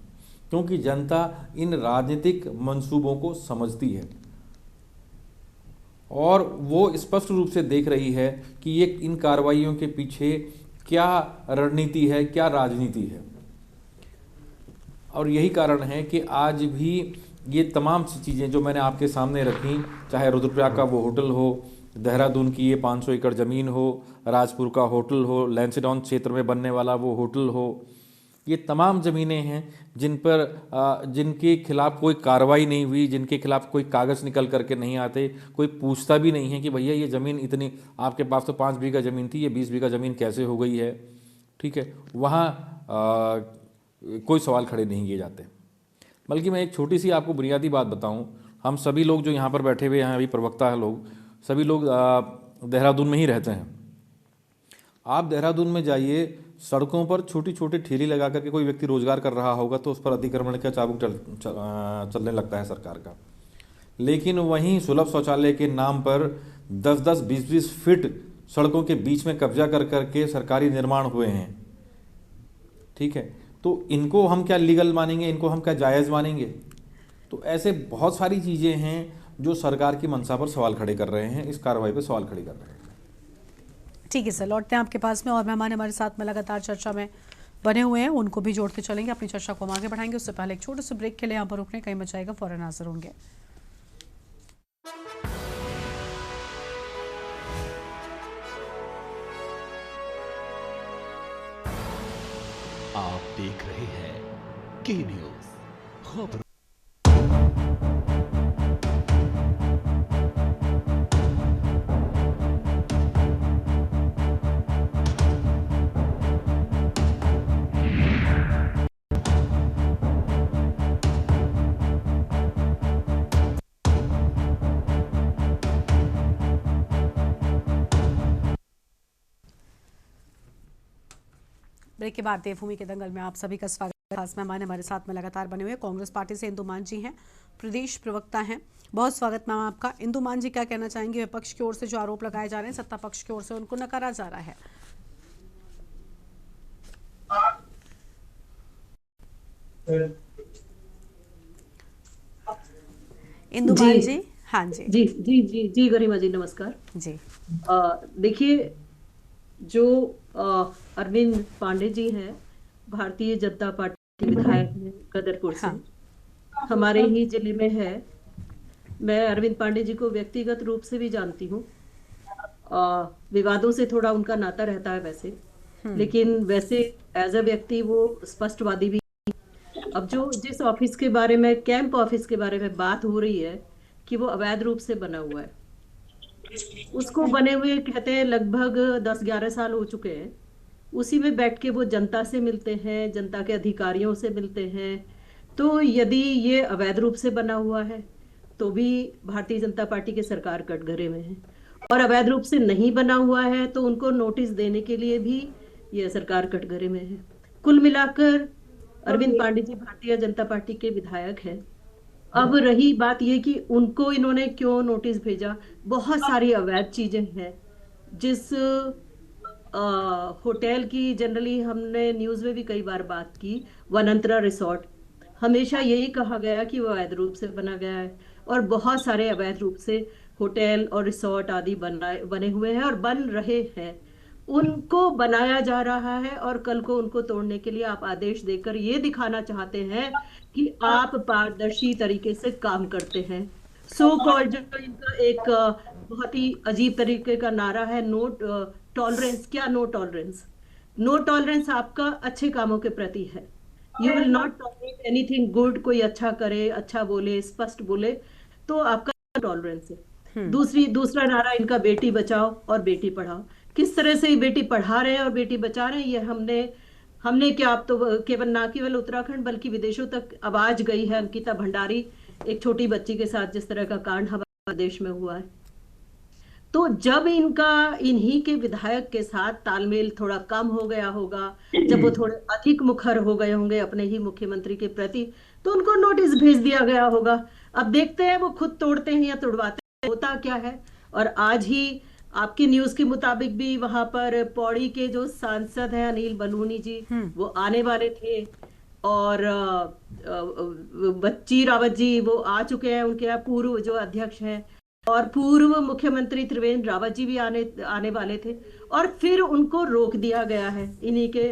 क्योंकि जनता इन राजनीतिक मंसूबों को समझती है और वो स्पष्ट रूप से देख रही है कि ये इन कार्रवाइयों के पीछे क्या रणनीति है, क्या राजनीति है। और यही कारण है कि आज भी ये तमाम सी चीज़ें जो मैंने आपके सामने रखी, चाहे रुद्रप्रयाग का वो होटल हो, देहरादून की ये 500 एकड़ ज़मीन हो, राजपुर का होटल हो, लैंसडाउन क्षेत्र में बनने वाला वो होटल हो, ये तमाम ज़मीनें हैं जिनके खिलाफ कोई कार्रवाई नहीं हुई, जिनके खिलाफ कोई कागज़ निकल करके नहीं आते, कोई पूछता भी नहीं है कि भैया ये ज़मीन इतनी, आपके पास तो 5 बीघा ज़मीन थी, ये 20 बीघा ज़मीन कैसे हो गई है। ठीक है, वहाँ कोई सवाल खड़े नहीं किए जाते। बल्कि मैं एक छोटी सी आपको बुनियादी बात बताऊं, हम सभी लोग जो यहाँ पर बैठे हुए हैं, अभी प्रवक्ता हैं लोग, सभी लोग देहरादून में ही रहते हैं। आप देहरादून में जाइए, सड़कों पर छोटी छोटी ठेली लगा करके कोई व्यक्ति रोजगार कर रहा होगा तो उस पर अतिक्रमण का चाबुक चलने लगता है सरकार का। लेकिन वहीं सुलभ शौचालय के नाम पर 10-10, 20-20 फीट सड़कों के बीच में कब्जा कर करके सरकारी निर्माण हुए हैं। ठीक है, तो इनको हम क्या लीगल मानेंगे, इनको हम क्या जायज़ मानेंगे? तो ऐसे बहुत सारी चीज़ें हैं जो सरकार की मंशा पर सवाल खड़े कर रहे हैं, इस कार्रवाई पर सवाल खड़े कर रहे हैं। ठीक है सर, लौटते हैं आपके पास में और मेहमान हमारे साथ में लगातार चर्चा में बने हुए हैं, उनको भी जोड़ते चलेंगे, अपनी चर्चा को हम आगे बढ़ाएंगे। उससे पहले एक छोटे से ब्रेक के लिए यहाँ पर रुकने, कहीं मच जाएगा, फौरन हाजिर होंगे। आप देख रहे हैं के न्यूज़ खबर। ब्रेक के बाद देवभूमि के दंगल में आप सभी का स्वागत है। खास मेहमान हमारे साथ में लगातार बने हुए कांग्रेस पार्टी से इंदु मान जी हैं, प्रदेश प्रवक्ता हैं। बहुत स्वागत मैम आपका। इंदु मान जी, क्या कहना चाहेंगे? विपक्ष की ओर से जो आरोप लगाए जा रहे हैं, सत्ता पक्ष की ओर से उनको नकारा जा रहा है। इंदु मान जी, हाँ जी जी जी जी जी गरिमा जी, नमस्कार जी। देखिए, जो अरविंद पांडे जी हैं, भारतीय जनता पार्टी के विधायक हैं कदरपुर से, हमारे ही जिले में है। मैं अरविंद पांडे जी को व्यक्तिगत रूप से भी जानती हूँ। विवादों से थोड़ा उनका नाता रहता है वैसे, लेकिन वैसे एज अ व्यक्ति वो स्पष्टवादी भी। अब जो जिस ऑफिस के बारे में, कैंप ऑफिस के बारे में बात हो रही है कि वो अवैध रूप से बना हुआ है, उसको बने हुए कहते हैं लगभग 10-11 साल हो चुके हैं। उसी में बैठ के वो जनता से मिलते हैं, जनता के अधिकारियों से मिलते हैं। तो यदि ये अवैध रूप से बना हुआ है तो भी भारतीय जनता पार्टी की सरकार कटघरे में है, और अवैध रूप से नहीं बना हुआ है तो उनको नोटिस देने के लिए भी ये सरकार कटघरे में है। कुल मिलाकर अरविंद पांडे जी भारतीय जनता पार्टी के विधायक हैं। अब रही बात ये कि उनको इन्होंने क्यों नोटिस भेजा, बहुत सारी अवैध चीजें हैं। जिस होटल की जनरली हमने न्यूज में भी कई बार बात की, वनंतरा रिसोर्ट, हमेशा यही कहा गया कि वो अवैध रूप से बना गया है, और बहुत सारे अवैध रूप से होटल और रिसोर्ट आदि बने हुए हैं और बन रहे हैं। उनको बनाया जा रहा है और कल को उनको तोड़ने के लिए आप आदेश देकर ये दिखाना चाहते हैं कि आप पारदर्शी तरीके से काम करते हैं। सो कॉल्ड जो इनका एक बहुत ही अजीब तरीके का नारा है, नो टॉलरेंस। क्या नो टॉलरेंस? नो टॉलरेंस आपका अच्छे कामों के प्रति है। You will not tolerate anything good. कोई अच्छा करे, अच्छा बोले, स्पष्ट बोले तो आपका टॉलरेंस है। दूसरा नारा इनका बेटी बचाओ और बेटी पढ़ाओ। किस तरह से बेटी पढ़ा रहे हैं और बेटी बचा रहे हैं, ये हमने क्या, अब तो केवल ना केवल उत्तराखंड बल्कि विदेशों तक आवाज गई है। अंकिता भंडारी, एक छोटी बच्ची के साथ जिस तरह का कांड हमारे देश में हुआ है, तो जब इन्हीं के विधायक के साथ तालमेल थोड़ा कम हो गया होगा, जब वो थोड़े अधिक मुखर हो गए होंगे अपने ही मुख्यमंत्री के प्रति, तो उनको नोटिस भेज दिया गया होगा। अब देखते हैं वो खुद तोड़ते हैं या तोड़वाते हैं, होता क्या है। और आज ही आपकी न्यूज के मुताबिक भी वहां पर पौड़ी के जो सांसद हैं अनिल बलूनी जी, वो आने वाले थे, और बच्ची रावत जी वो आ चुके हैं, उनके यहाँ पूर्व जो अध्यक्ष हैं, और पूर्व मुख्यमंत्री त्रिवेंद्र रावत जी भी आने वाले थे, और फिर उनको रोक दिया गया है इन्हीं के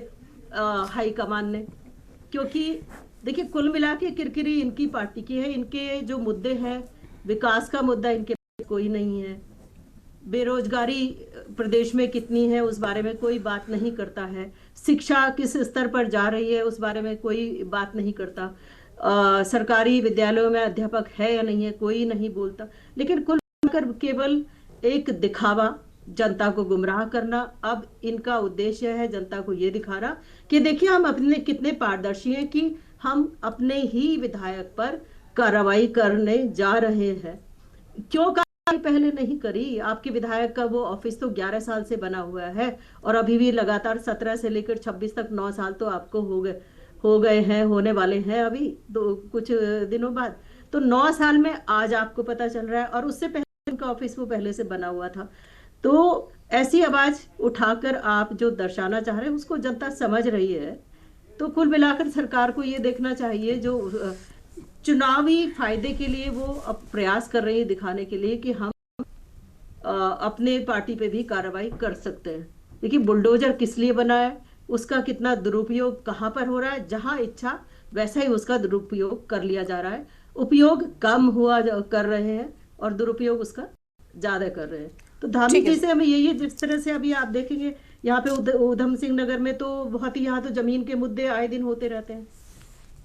हाई कमान ने। क्योंकि देखिए, कुल मिला के किरकिरी इनकी पार्टी की है। इनके जो मुद्दे हैं, विकास का मुद्दा इनके कोई नहीं है, बेरोजगारी प्रदेश में कितनी है उस बारे में कोई बात नहीं करता है, शिक्षा किस स्तर पर जा रही है उस बारे में कोई बात नहीं करता, सरकारी विद्यालयों में अध्यापक है या नहीं है कोई नहीं बोलता। लेकिन कुल मिलाकर केवल एक दिखावा, जनता को गुमराह करना। अब इनका उद्देश्य है जनता को ये दिखाना कि देखिए हम अपने कितने पारदर्शी हैं कि हम अपने ही विधायक पर कार्रवाई करने जा रहे हैं। क्यों पहले नहीं करी? आपके विधायक का वो ऑफिस तो 11 साल से बना हुआ है, और अभी भी लगातार 17 से लेकर 26 तक 9 साल तो आपको हो गए हैं, होने वाले हैं अभी कुछ दिनों बाद। तो 9 साल में आज आपको पता चल रहा है, और उससे पहले उनका ऑफिस वो पहले से बना हुआ था। तो ऐसी आवाज उठाकर आप जो दर्शाना चाह रहे हैं उसको जनता समझ रही है। तो कुल मिलाकर सरकार को ये देखना चाहिए, जो चुनावी फायदे के लिए वो अब प्रयास कर रही है दिखाने के लिए कि हम अपने पार्टी पे भी कार्रवाई कर सकते हैं। देखिए, बुलडोजर किस लिए बना है, उसका कितना दुरुपयोग कहाँ पर हो रहा है, जहां इच्छा वैसा ही उसका दुरुपयोग कर लिया जा रहा है। उपयोग कम हुआ कर रहे हैं और दुरुपयोग उसका ज्यादा कर रहे हैं। तो धामी जी से हमें यही, जिस तरह से अभी आप देखेंगे यहाँ पे ऊधम सिंह नगर में तो बहुत ही, यहाँ तो जमीन के मुद्दे आए दिन होते रहते हैं।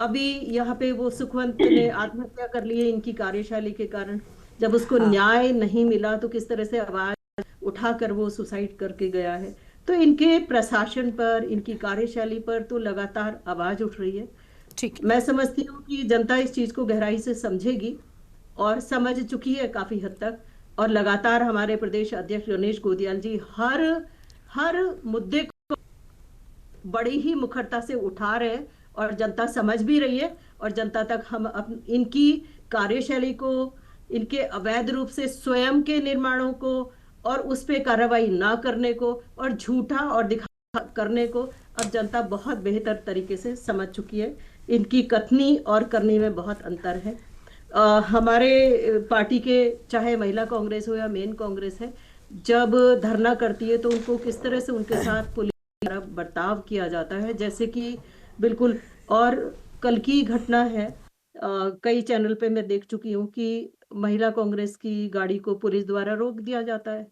अभी यहाँ पे वो सुखवंत ने आत्महत्या कर ली है इनकी कार्यशैली के कारण। जब उसको न्याय नहीं मिला तो किस तरह से आवाज उठाकर वो सुसाइड करके गया है। तो इनके प्रशासन पर, इनकी कार्यशैली पर तो लगातार आवाज उठ रही है। ठीक, मैं समझती हूँ कि जनता इस चीज को गहराई से समझेगी और समझ चुकी है काफी हद तक। और लगातार हमारे प्रदेश अध्यक्ष गणेश गोदियाल जी हर मुद्दे को बड़ी ही मुखरता से उठा रहे हैं, और जनता समझ भी रही है। और जनता तक हम इनकी कार्यशैली को, इनके अवैध रूप से स्वयं के निर्माणों को और उस पे कार्रवाई ना करने को और झूठा और दिखा करने को अब जनता बहुत बेहतर तरीके से समझ चुकी है। इनकी कथनी और करनी में बहुत अंतर है। हमारे पार्टी के, चाहे महिला कांग्रेस हो या मेन कांग्रेस है, जब धरना करती है तो उनको किस तरह से उनके साथ पुलिस द्वारा बर्ताव किया जाता है, जैसे कि बिल्कुल। और कल की घटना है, कई चैनल पे मैं देख चुकी हूँ कि महिला कांग्रेस की गाड़ी को पुलिस द्वारा रोक दिया जाता है।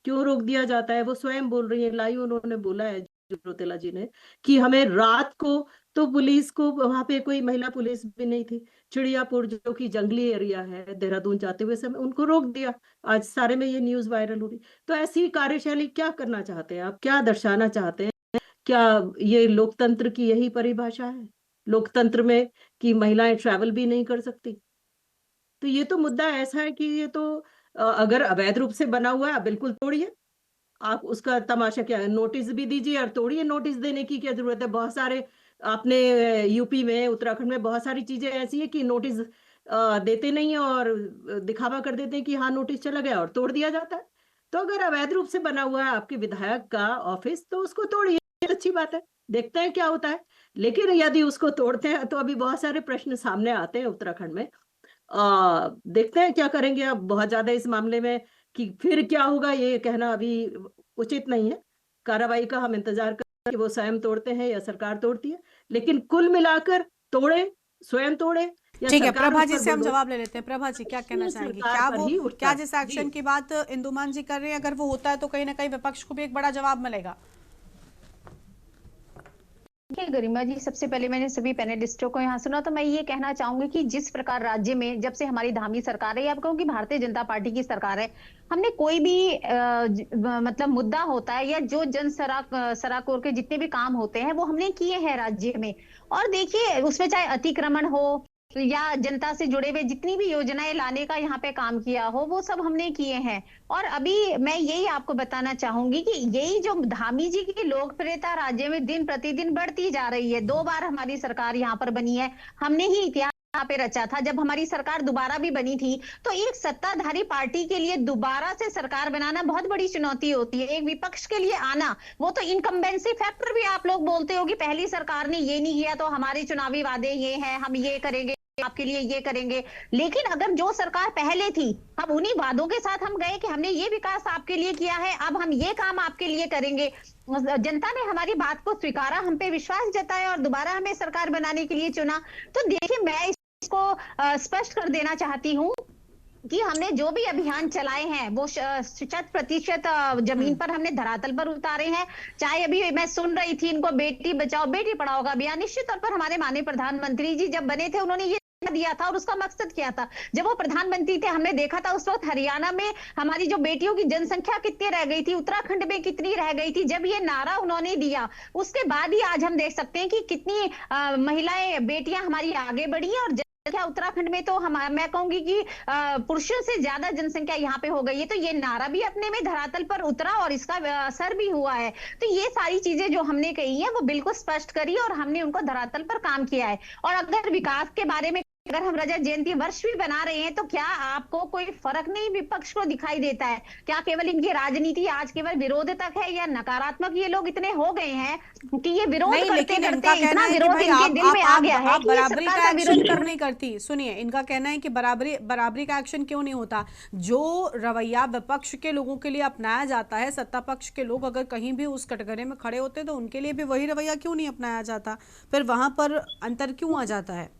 क्यों रोक दिया जाता है? वो स्वयं बोल रही है, लाइव उन्होंने बोला है ज्योतिला जी ने, कि हमें रात को, तो पुलिस को वहां पे कोई महिला पुलिस भी नहीं थी, चिड़ियापुर जो कि जंगली एरिया है, देहरादून जाते हुए समय उनको रोक दिया। आज सारे में ये न्यूज वायरल हो रही। तो ऐसी कार्यशैली क्या करना चाहते हैं आप, क्या दर्शाना चाहते हैं? क्या ये लोकतंत्र की यही परिभाषा है, लोकतंत्र में, कि महिलाएं ट्रैवल भी नहीं कर सकती? तो ये तो मुद्दा ऐसा है कि ये तो अगर अवैध रूप से बना हुआ है, आप बिल्कुल तोड़िए। आप उसका तमाशा क्या है, नोटिस भी दीजिए और तोड़िए। नोटिस देने की क्या जरूरत है? बहुत सारे आपने यूपी में, उत्तराखंड में बहुत सारी चीजें ऐसी है कि नोटिस देते नहीं है और दिखावा कर देते हैं कि हाँ नोटिस चला गया और तोड़ दिया जाता है। तो अगर अवैध रूप से बना हुआ है आपके विधायक का ऑफिस, तो उसको तोड़िए, अच्छी बात है, देखते हैं क्या होता है। लेकिन यदि उसको तोड़ते हैं तो अभी बहुत सारे प्रश्न सामने आते हैं उत्तराखंड में। देखते हैं क्या करेंगे अब, बहुत ज्यादा इस मामले में कि फिर क्या होगा ये कहना अभी उचित नहीं है। कार्रवाई का हम इंतजार करें कि वो स्वयं तोड़ते हैं या सरकार तोड़ती है, लेकिन कुल मिलाकर तोड़े, स्वयं तोड़े या ठीक है, सरकार प्रभा उस जी पर से हम बुलडोजर। जवाब ले लेते हैं। प्रभा जी क्या कहना चाहेंगी? सरकार क्या पर वो, ही उठता क्या है। जिस एक्शन की बात इंदुमान जी कर रहे हैं, अगर वो होता है तो कहीं ना कहीं विपक्ष को भी एक बड़ा जवाब मिलेगा? देखिए गरिमा जी, सबसे पहले मैंने सभी पैनलिस्टों को यहाँ सुना, तो मैं ये कहना चाहूंगी कि जिस प्रकार राज्य में जब से हमारी धामी सरकार है, या आप कहूँ कि भारतीय जनता पार्टी की सरकार है, हमने कोई भी मतलब मुद्दा होता है या जो जन सराकोर के जितने भी काम होते हैं वो हमने किए हैं राज्य में। और देखिए उसमें चाहे अतिक्रमण हो या जनता से जुड़े हुए जितनी भी योजनाएं लाने का यहाँ पे काम किया हो, वो सब हमने किए हैं। और अभी मैं यही आपको बताना चाहूंगी कि यही जो धामी जी की लोकप्रियता राज्य में दिन प्रतिदिन बढ़ती जा रही है। 2 बार हमारी सरकार यहाँ पर बनी है, हमने ही इतिहास यहाँ पे रचा था। जब हमारी सरकार दोबारा भी बनी थी, तो एक सत्ताधारी पार्टी के लिए दोबारा से सरकार बनाना बहुत बड़ी चुनौती होती है। एक विपक्ष के लिए आना, वो तो इनकम्बेंसी फैक्टर भी आप लोग बोलते हो कि पहली सरकार ने ये नहीं किया तो हमारे चुनावी वादे ये हैं, हम ये करेंगे, आपके लिए ये करेंगे। लेकिन अगर जो सरकार पहले थी, हम उन्हीं वादों के साथ हम गए कि हमने ये विकास आपके लिए किया है, अब हम ये काम आपके लिए करेंगे। जनता ने हमारी बात को स्वीकारा, हम पे विश्वास जताया और दोबारा हमें सरकार बनाने के लिए चुना। तो देखिए मैं इसको स्पष्ट कर देना चाहती हूँ कि हमने जो भी अभियान चलाए हैं वो 100% जमीन पर हमने धरातल पर उतारे हैं। चाहे अभी मैं सुन रही थी इनको बेटी बचाओ बेटी पढ़ाओ का अभियान, निश्चित तौर पर हमारे माननीय प्रधानमंत्री जी जब बने थे उन्होंने ये दिया था और उसका मकसद क्या था। जब वो प्रधानमंत्री थे हमने देखा था उस वक्त हरियाणा में हमारी जो बेटियों की जनसंख्या कितनी रह गई थी, उत्तराखंड में कितनी रह गई थी। जब ये नारा उन्होंने दिया उसके बाद ही आज हम देख सकते हैं कि कितनी महिलाएं बेटियां हमारी आगे बढ़ी हैं। और जनसंख्या उत्तराखंड में तो मैं कहूंगी कि पुरुषों से ज्यादा जनसंख्या यहाँ पे हो गई है। तो ये नारा भी अपने में धरातल पर उतरा और इसका असर भी हुआ है। तो ये सारी चीजें जो हमने कही है वो बिल्कुल स्पष्ट करी और हमने उनको धरातल पर काम किया है। और अगर विकास के बारे में अगर हम रजत जयंती वर्ष भी बना रहे हैं तो क्या आपको कोई फर्क नहीं विपक्ष को दिखाई देता है? क्या केवल इनकी राजनीति आज केवल विरोध तक है या नकारात्मक ये लोग इतने हो गए हैं कि ये विरोध करते करते इतना विरोध इनके दिल में आ गया है कि बराबरी का एक्शन क्यों नहीं करती? सुनिए, इनका कहना है कि बराबरी का एक्शन क्यों नहीं होता? जो रवैया विपक्ष के लोगों के लिए अपनाया जाता है, सत्ता पक्ष के लोग अगर कहीं भी उस कटघरे में खड़े होते तो उनके लिए भी वही रवैया क्यों नहीं अपनाया जाता? फिर वहां पर अंतर क्यों आ जाता है?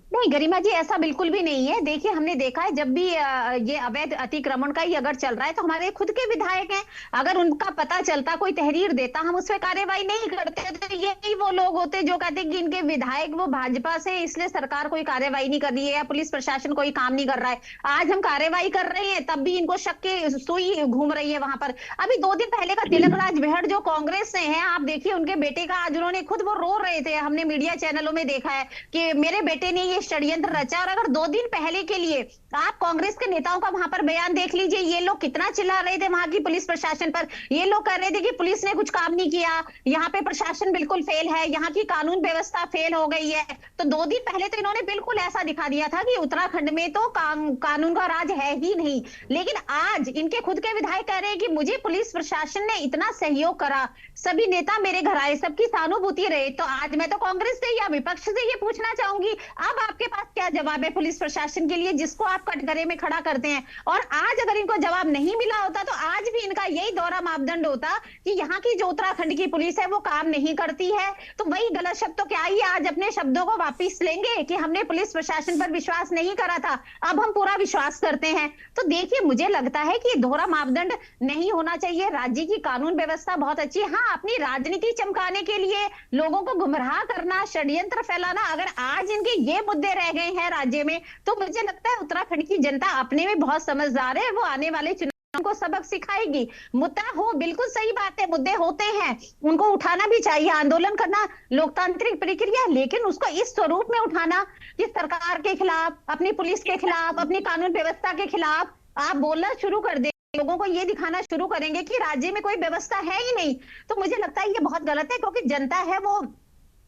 नहीं गरिमा जी, ऐसा बिल्कुल भी नहीं है। देखिए हमने देखा है जब भी ये अवैध अतिक्रमण का ही अगर चल रहा है तो हमारे खुद के विधायक हैं, अगर उनका पता चलता कोई तहरीर देता हम उस पर कार्यवाही नहीं करते। तो यही वो लोग होते जो कहते हैं कि इनके विधायक वो भाजपा से इसलिए सरकार कोई कार्यवाही नहीं कर रही है या पुलिस प्रशासन कोई काम नहीं कर रहा है। आज हम कार्यवाही कर रहे हैं तब भी इनको शक की सुई घूम रही है वहां पर। अभी 2 दिन पहले का तिलक राज बेहड़ जो कांग्रेस से है, आप देखिए उनके बेटे का आज उन्होंने खुद वो रो रहे थे, हमने मीडिया चैनलों में देखा है कि मेरे बेटे ने ये षड्यंत्र रचा। और अगर 2 दिन पहले के लिए आप कांग्रेस के नेताओं का वहां पर बयान देख लीजिए, ये लोग कितना चिल्ला रहे थे वहां की पुलिस प्रशासन पर। ये लोग कह रहे थे कि पुलिस ने कुछ काम नहीं किया, यहाँ पे प्रशासन बिल्कुल बिल्कुल फेल है, यहाँ की कानून व्यवस्था फेल हो गई है। तो 2 दिन पहले तो इन्होंने बिल्कुल ऐसा दिखा दिया था कि उत्तराखंड में तो कानून का राज है ही नहीं, लेकिन आज इनके खुद के विधायक कह रहे हैं कि मुझे पुलिस प्रशासन ने इतना सहयोग करा, सभी नेता मेरे घर आए, सबकी सहानुभूति रहे। तो आज मैं तो कांग्रेस से या विपक्ष से ये पूछना चाहूंगी, अब आपके पास क्या जवाब है पुलिस प्रशासन के लिए जिसको आप कटघरे में खड़ा करते हैं? और आज अगर इनको जवाब नहीं मिला होता तो आज भी इनका यही दोहरा मापदंड होता कि यहाँ की जो उत्तराखंड की पुलिस है वो काम नहीं करती है। तो वही गलत शब्द तो क्या ही आज अपने शब्दों को वापिस लेंगे कि हमने पुलिस प्रशासन पर विश्वास नहीं करा था, अब हम पूरा विश्वास करते हैं। तो देखिए, मुझे लगता है कि दोहरा मापदंड नहीं होना चाहिए। राज्य की कानून व्यवस्था बहुत अच्छी है, हाँ, अपनी राजनीति चमकाने के लिए लोगों को गुमराह करना, षड्यंत्र फैलाना, अगर आज इनके ये मुद्दे रह गए हैं राज्य में, तो मुझे लगता है उत्तराखंड की जनता अपने में बहुत समझदार है, वो आने वाले चुनाव को सबक सिखाएगी। मुद्दा हो, बिल्कुल सही बात है, मुद्दे होते हैं, उनको उठाना भी चाहिए, आंदोलन करना लोकतांत्रिक प्रक्रिया, लेकिन उसको इस स्वरूप में उठाना कि सरकार के खिलाफ, अपनी पुलिस के खिलाफ, अपनी कानून व्यवस्था के खिलाफ आप बोलना शुरू कर दे, लोगों को ये दिखाना शुरू करेंगे कि राज्य में कोई व्यवस्था है ही नहीं, तो मुझे लगता है ये बहुत गलत है। क्योंकि जनता है वो,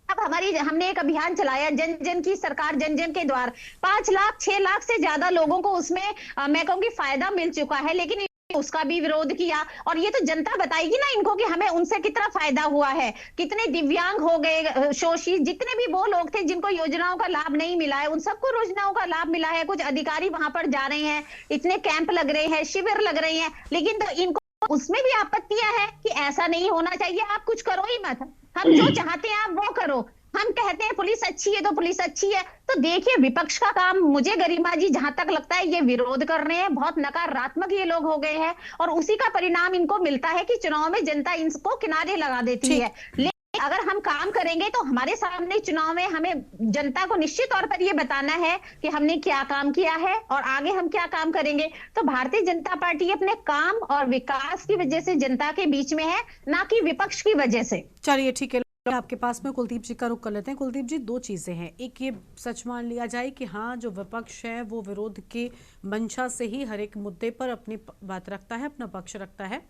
अब हमने एक अभियान चलाया, जन जन की सरकार, जन जन के द्वार, 5 लाख 6 लाख से ज्यादा लोगों को उसमें मैं कहूंगी फायदा मिल चुका है, लेकिन उसका भी विरोध किया। और ये तो जनता बताएगी ना इनको कि हमें उनसे कितना फायदा हुआ है, कितने दिव्यांग हो गए, शोषित, जितने भी वो लोग थे जिनको योजनाओं का लाभ नहीं मिला है, उन सबको योजनाओं का लाभ मिला है। कुछ अधिकारी वहां पर जा रहे हैं, इतने कैंप लग रहे हैं, शिविर लग रहे हैं, लेकिन तो इनको उसमें भी आपत्तियां हैं कि ऐसा नहीं होना चाहिए, आप कुछ करो ही मत, हम जो चाहते हैं आप वो करो। हम कहते हैं पुलिस अच्छी है तो पुलिस अच्छी है। तो देखिए, विपक्ष का काम, मुझे गरिमा जी जहां तक लगता है, ये विरोध कर रहे हैं, बहुत नकारात्मक ये लोग हो गए हैं, और उसी का परिणाम इनको मिलता है कि चुनाव में जनता इनको किनारे लगा देती है। लेकिन अगर हम काम करेंगे तो हमारे सामने चुनाव में हमें जनता को निश्चित तौर पर ये बताना है कि हमने क्या काम किया है और आगे हम क्या काम करेंगे। तो भारतीय जनता पार्टी अपने काम और विकास की वजह से जनता के बीच में है, ना कि विपक्ष की वजह से। चलिए ठीक है, आपके पास में कुलदीप जी का रुख कर लेते हैं। कुलदीप जी, 2 चीजें हैं, एक ये सच मान लिया जाए कि हाँ, जो विपक्ष है वो विरोध की मंशा से ही हर एक मुद्दे पर अपनी बात रखता है, अपना पक्ष रखता है,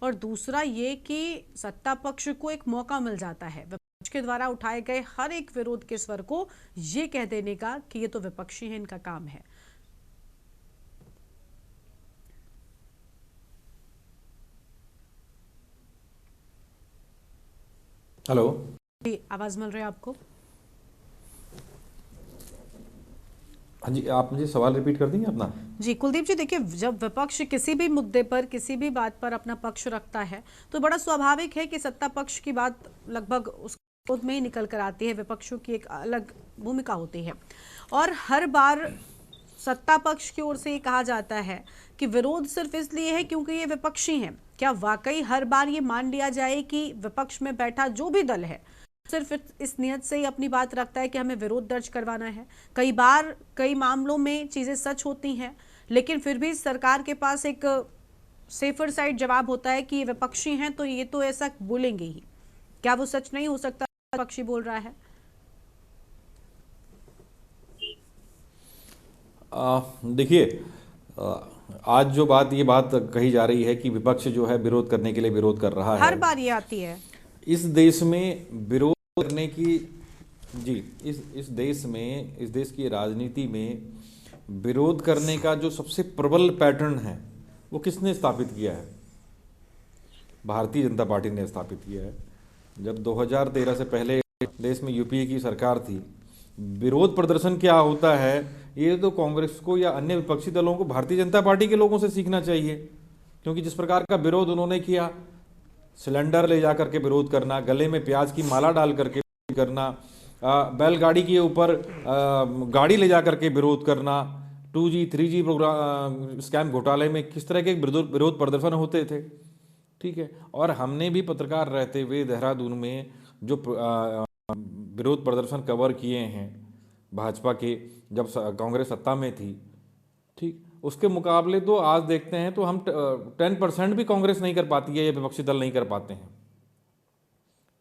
और दूसरा ये कि सत्ता पक्ष को एक मौका मिल जाता है विपक्ष के द्वारा उठाए गए हर एक विरोध के स्वर को ये कह देने का कि ये तो विपक्षी है, इनका काम है। हेलो, आवाज मिल रही है आपको? हाँ जी, आप मुझे सवाल रिपीट कर देंगे अपना? जी कुलदीप जी, देखिए, जब विपक्ष किसी भी मुद्दे पर, किसी भी बात पर अपना पक्ष रखता है तो बड़ा स्वाभाविक है कि सत्ता पक्ष की बात लगभग उस में ही निकल कर आती है। विपक्षों की एक अलग भूमिका होती है, और हर बार सत्ता पक्ष की ओर से ये कहा जाता है कि विरोध सिर्फ इसलिए है क्योंकि ये विपक्षी हैं। क्या वाकई हर बार ये मान लिया जाए कि विपक्ष में बैठा जो भी दल है सिर्फ इस नियत से ही अपनी बात रखता है कि हमें विरोध दर्ज करवाना है? कई बार कई मामलों में चीज़ें सच होती हैं, लेकिन फिर भी सरकार के पास एक सेफर साइड जवाब होता है कि ये विपक्षी हैं तो ये तो ऐसा बोलेंगे ही। क्या वो सच नहीं हो सकता विपक्षी बोल रहा है? देखिए, आज जो ये बात कही जा रही है कि विपक्ष जो है विरोध करने के लिए विरोध कर रहा है, हर बार ये आती है। इस देश में विरोध करने की, जी, इस देश की राजनीति में विरोध करने का जो सबसे प्रबल पैटर्न है वो किसने स्थापित किया है? भारतीय जनता पार्टी ने स्थापित किया है। जब 2013 से पहले देश में यूपीए की सरकार थी, विरोध प्रदर्शन क्या होता है ये तो कांग्रेस को या अन्य विपक्षी दलों को भारतीय जनता पार्टी के लोगों से सीखना चाहिए, क्योंकि जिस प्रकार का विरोध उन्होंने किया, सिलेंडर ले जा करके विरोध करना, गले में प्याज की माला डाल करके करना, बैलगाड़ी के ऊपर गाड़ी ले जा करके विरोध करना, 2G 3G प्रोग्राम स्कैम घोटाले में किस तरह के विरोध प्रदर्शन होते थे, ठीक है। और हमने भी पत्रकार रहते हुए देहरादून में जो विरोध प्रदर्शन कवर किए हैं भाजपा के, जब कांग्रेस सत्ता में थी, ठीक, उसके मुकाबले तो आज देखते हैं तो हम 10% भी कांग्रेस नहीं कर पाती है, ये विपक्षी दल नहीं कर पाते हैं,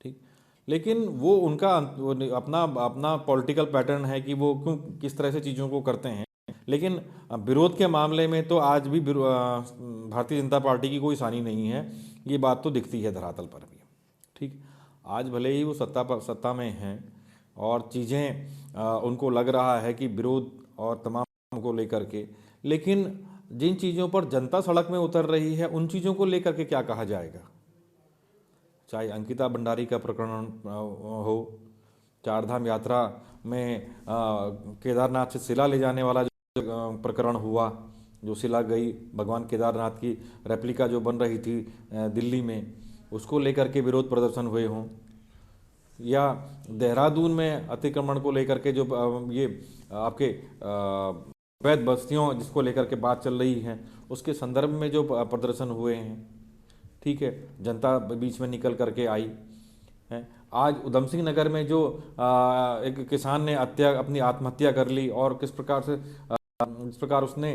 ठीक। लेकिन वो उनका अपना पॉलिटिकल पैटर्न है कि वो क्यों किस तरह से चीज़ों को करते हैं। लेकिन विरोध के मामले में तो आज भी भारतीय जनता पार्टी की कोई सानी नहीं है, ये बात तो दिखती है धरातल पर भी, ठीक। आज भले ही वो सत्ता में हैं और चीज़ें उनको लग रहा है कि विरोध और तमाम को लेकर के, लेकिन जिन चीज़ों पर जनता सड़क में उतर रही है उन चीज़ों को लेकर के क्या कहा जाएगा। चाहे अंकिता भंडारी का प्रकरण हो, चारधाम यात्रा में केदारनाथ से शिला ले जाने वाला जो प्रकरण हुआ, जो शिला गई भगवान केदारनाथ की रेप्लिका जो बन रही थी दिल्ली में, उसको लेकर के विरोध प्रदर्शन हुए हों, या देहरादून में अतिक्रमण को लेकर के जो ये आपके अवैध बस्तियों जिसको लेकर के बात चल रही है उसके संदर्भ में जो प्रदर्शन हुए हैं, ठीक है, जनता बीच में निकल करके आई है। आज उधम सिंह नगर में जो एक किसान ने अपनी आत्महत्या कर ली और किस प्रकार से इस प्रकार उसने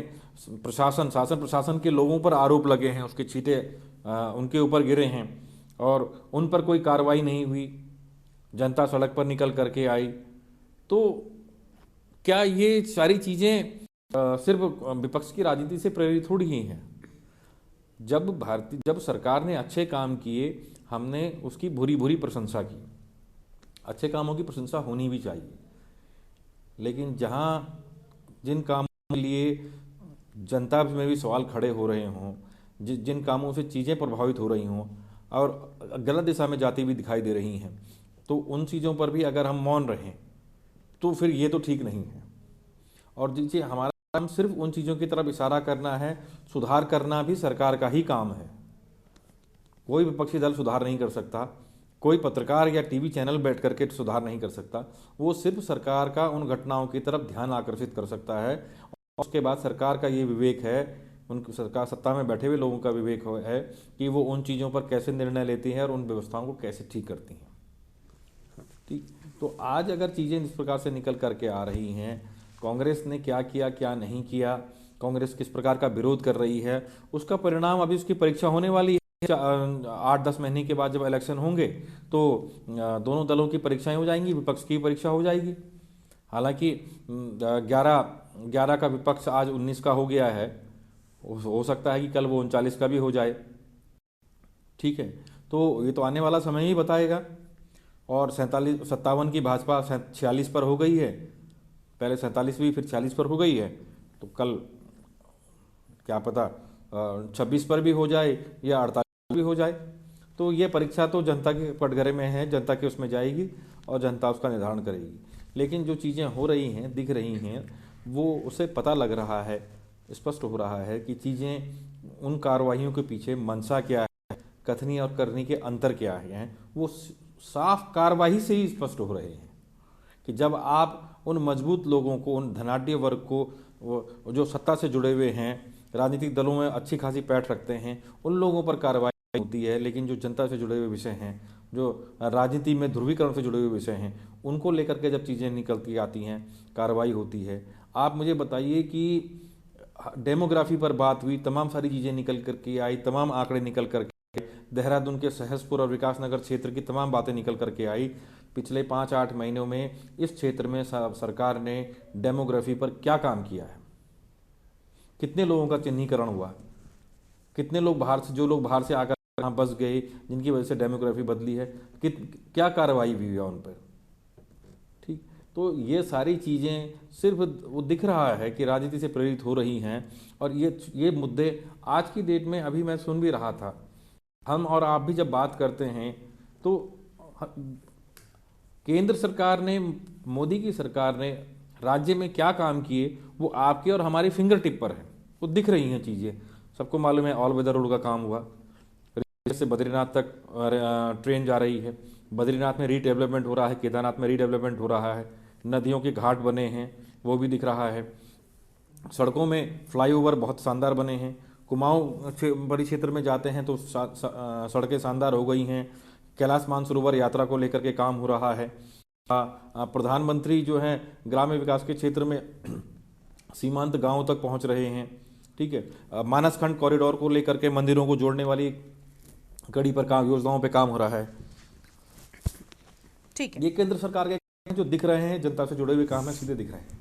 शासन प्रशासन के लोगों पर आरोप लगे हैं, उसके छींटे उनके ऊपर गिरे हैं और उन पर कोई कार्रवाई नहीं हुई, जनता सड़क पर निकल करके आई। तो क्या ये सारी चीज़ें सिर्फ विपक्ष की राजनीति से प्रेरित थोड़ी ही हैं? जब सरकार ने अच्छे काम किए हमने उसकी भूरी भूरी प्रशंसा की, अच्छे कामों की प्रशंसा होनी भी चाहिए, लेकिन जहाँ जिन कामों के लिए जनता में भी सवाल खड़े हो रहे हों, जिन कामों से चीज़ें प्रभावित हो रही हों और गलत दिशा में जाती हुई दिखाई दे रही हैं, तो उन चीज़ों पर भी अगर हम मौन रहें तो फिर ये तो ठीक नहीं है। और जिसे हमारा काम सिर्फ उन चीज़ों की तरफ इशारा करना है, सुधार करना भी सरकार का ही काम है। कोई विपक्षी दल सुधार नहीं कर सकता, कोई पत्रकार या टीवी चैनल बैठ करके सुधार नहीं कर सकता, वो सिर्फ सरकार का उन घटनाओं की तरफ ध्यान आकर्षित कर सकता है। और उसके बाद सरकार का ये विवेक है, उनकी सरकार सत्ता में बैठे हुए लोगों का विवेक है कि वो उन चीज़ों पर कैसे निर्णय लेती हैं और उन व्यवस्थाओं को कैसे ठीक करती हैं। ठीक, तो आज अगर चीज़ें इस प्रकार से निकल करके आ रही हैं, कांग्रेस ने क्या किया क्या नहीं किया, कांग्रेस किस प्रकार का विरोध कर रही है, उसका परिणाम अभी उसकी परीक्षा होने वाली है। 8-10 महीने के बाद जब इलेक्शन होंगे तो दोनों दलों की परीक्षाएं हो जाएंगी, विपक्ष की परीक्षा हो जाएगी। हालांकि 11 का विपक्ष आज 19 का हो गया है, हो सकता है कि कल वो 39 का भी हो जाए, ठीक है। तो ये तो आने वाला समय ही बताएगा। और 57 की भाजपा 46 पर हो गई है, पहले 47 भी फिर 46 पर हो गई है, तो कल क्या पता 26 पर भी हो जाए या 48 भी हो जाए। तो ये परीक्षा तो जनता के कटघरे में है, जनता के उसमें जाएगी और जनता उसका निर्धारण करेगी। लेकिन जो चीज़ें हो रही हैं, दिख रही हैं, वो उसे पता लग रहा है, स्पष्ट हो रहा है कि चीज़ें उन कार्रवाइयों के पीछे मंशा क्या है, कथनी और करनी के अंतर क्या हैं, वो साफ कार्रवाई से ही स्पष्ट हो रहे हैं। कि जब आप उन मजबूत लोगों को, उन धनाढ्य वर्ग को, जो सत्ता से जुड़े हुए हैं, राजनीतिक दलों में अच्छी खासी पैठ रखते हैं, उन लोगों पर कार्रवाई होती है, लेकिन जो जनता से जुड़े हुए विषय हैं, जो राजनीति में ध्रुवीकरण से जुड़े हुए विषय हैं, उनको लेकर के जब चीज़ें निकलती आती हैं, कार्रवाई होती है। आप मुझे बताइए कि डेमोग्राफी पर बात हुई, तमाम सारी चीज़ें निकल करके आई, तमाम आंकड़े निकल करके, देहरादून के सहसपुर और विकासनगर क्षेत्र की तमाम बातें निकल करके आई। पिछले 5-8 महीनों में इस क्षेत्र में सरकार ने डेमोग्राफी पर क्या काम किया है, कितने लोगों का चिन्हीकरण हुआ, कितने लोग बाहर से, जो लोग बाहर से आकर यहाँ बस गए, जिनकी वजह से डेमोग्राफी बदली है, क्या कार्रवाई हुई है उन पर, ठीक। तो ये सारी चीज़ें सिर्फ वो दिख रहा है कि राजनीति से प्रेरित हो रही हैं। और ये मुद्दे आज की डेट में, अभी मैं सुन भी रहा था, हम और आप भी जब बात करते हैं तो केंद्र सरकार ने, मोदी की सरकार ने राज्य में क्या काम किए वो आपके और हमारे फिंगर टिप पर है, वो दिख रही हैं चीज़ें। सबको मालूम है ऑल वेदर रोड का काम हुआ, से बद्रीनाथ तक ट्रेन जा रही है, बद्रीनाथ में रीडेवलपमेंट हो रहा है, केदारनाथ में रीडेवलपमेंट हो रहा है, नदियों के घाट बने हैं, वो भी दिख रहा है, सड़कों में फ्लाईओवर बहुत शानदार बने हैं, कुमाऊं बड़ी क्षेत्र में जाते हैं तो सड़कें शानदार हो गई हैं, कैलाश मानसरोवर यात्रा को लेकर के काम हो रहा है, प्रधानमंत्री जो हैं ग्राम्य विकास के क्षेत्र में सीमांत गांवों तक पहुंच रहे हैं, ठीक है। मानस खंड कॉरिडोर को लेकर के मंदिरों को जोड़ने वाली कड़ी पर काम, योजनाओं पे काम हो रहा है, ठीक है। ये केंद्र सरकार के जो दिख रहे हैं, जनता से जुड़े हुए काम है, सीधे दिख रहे हैं।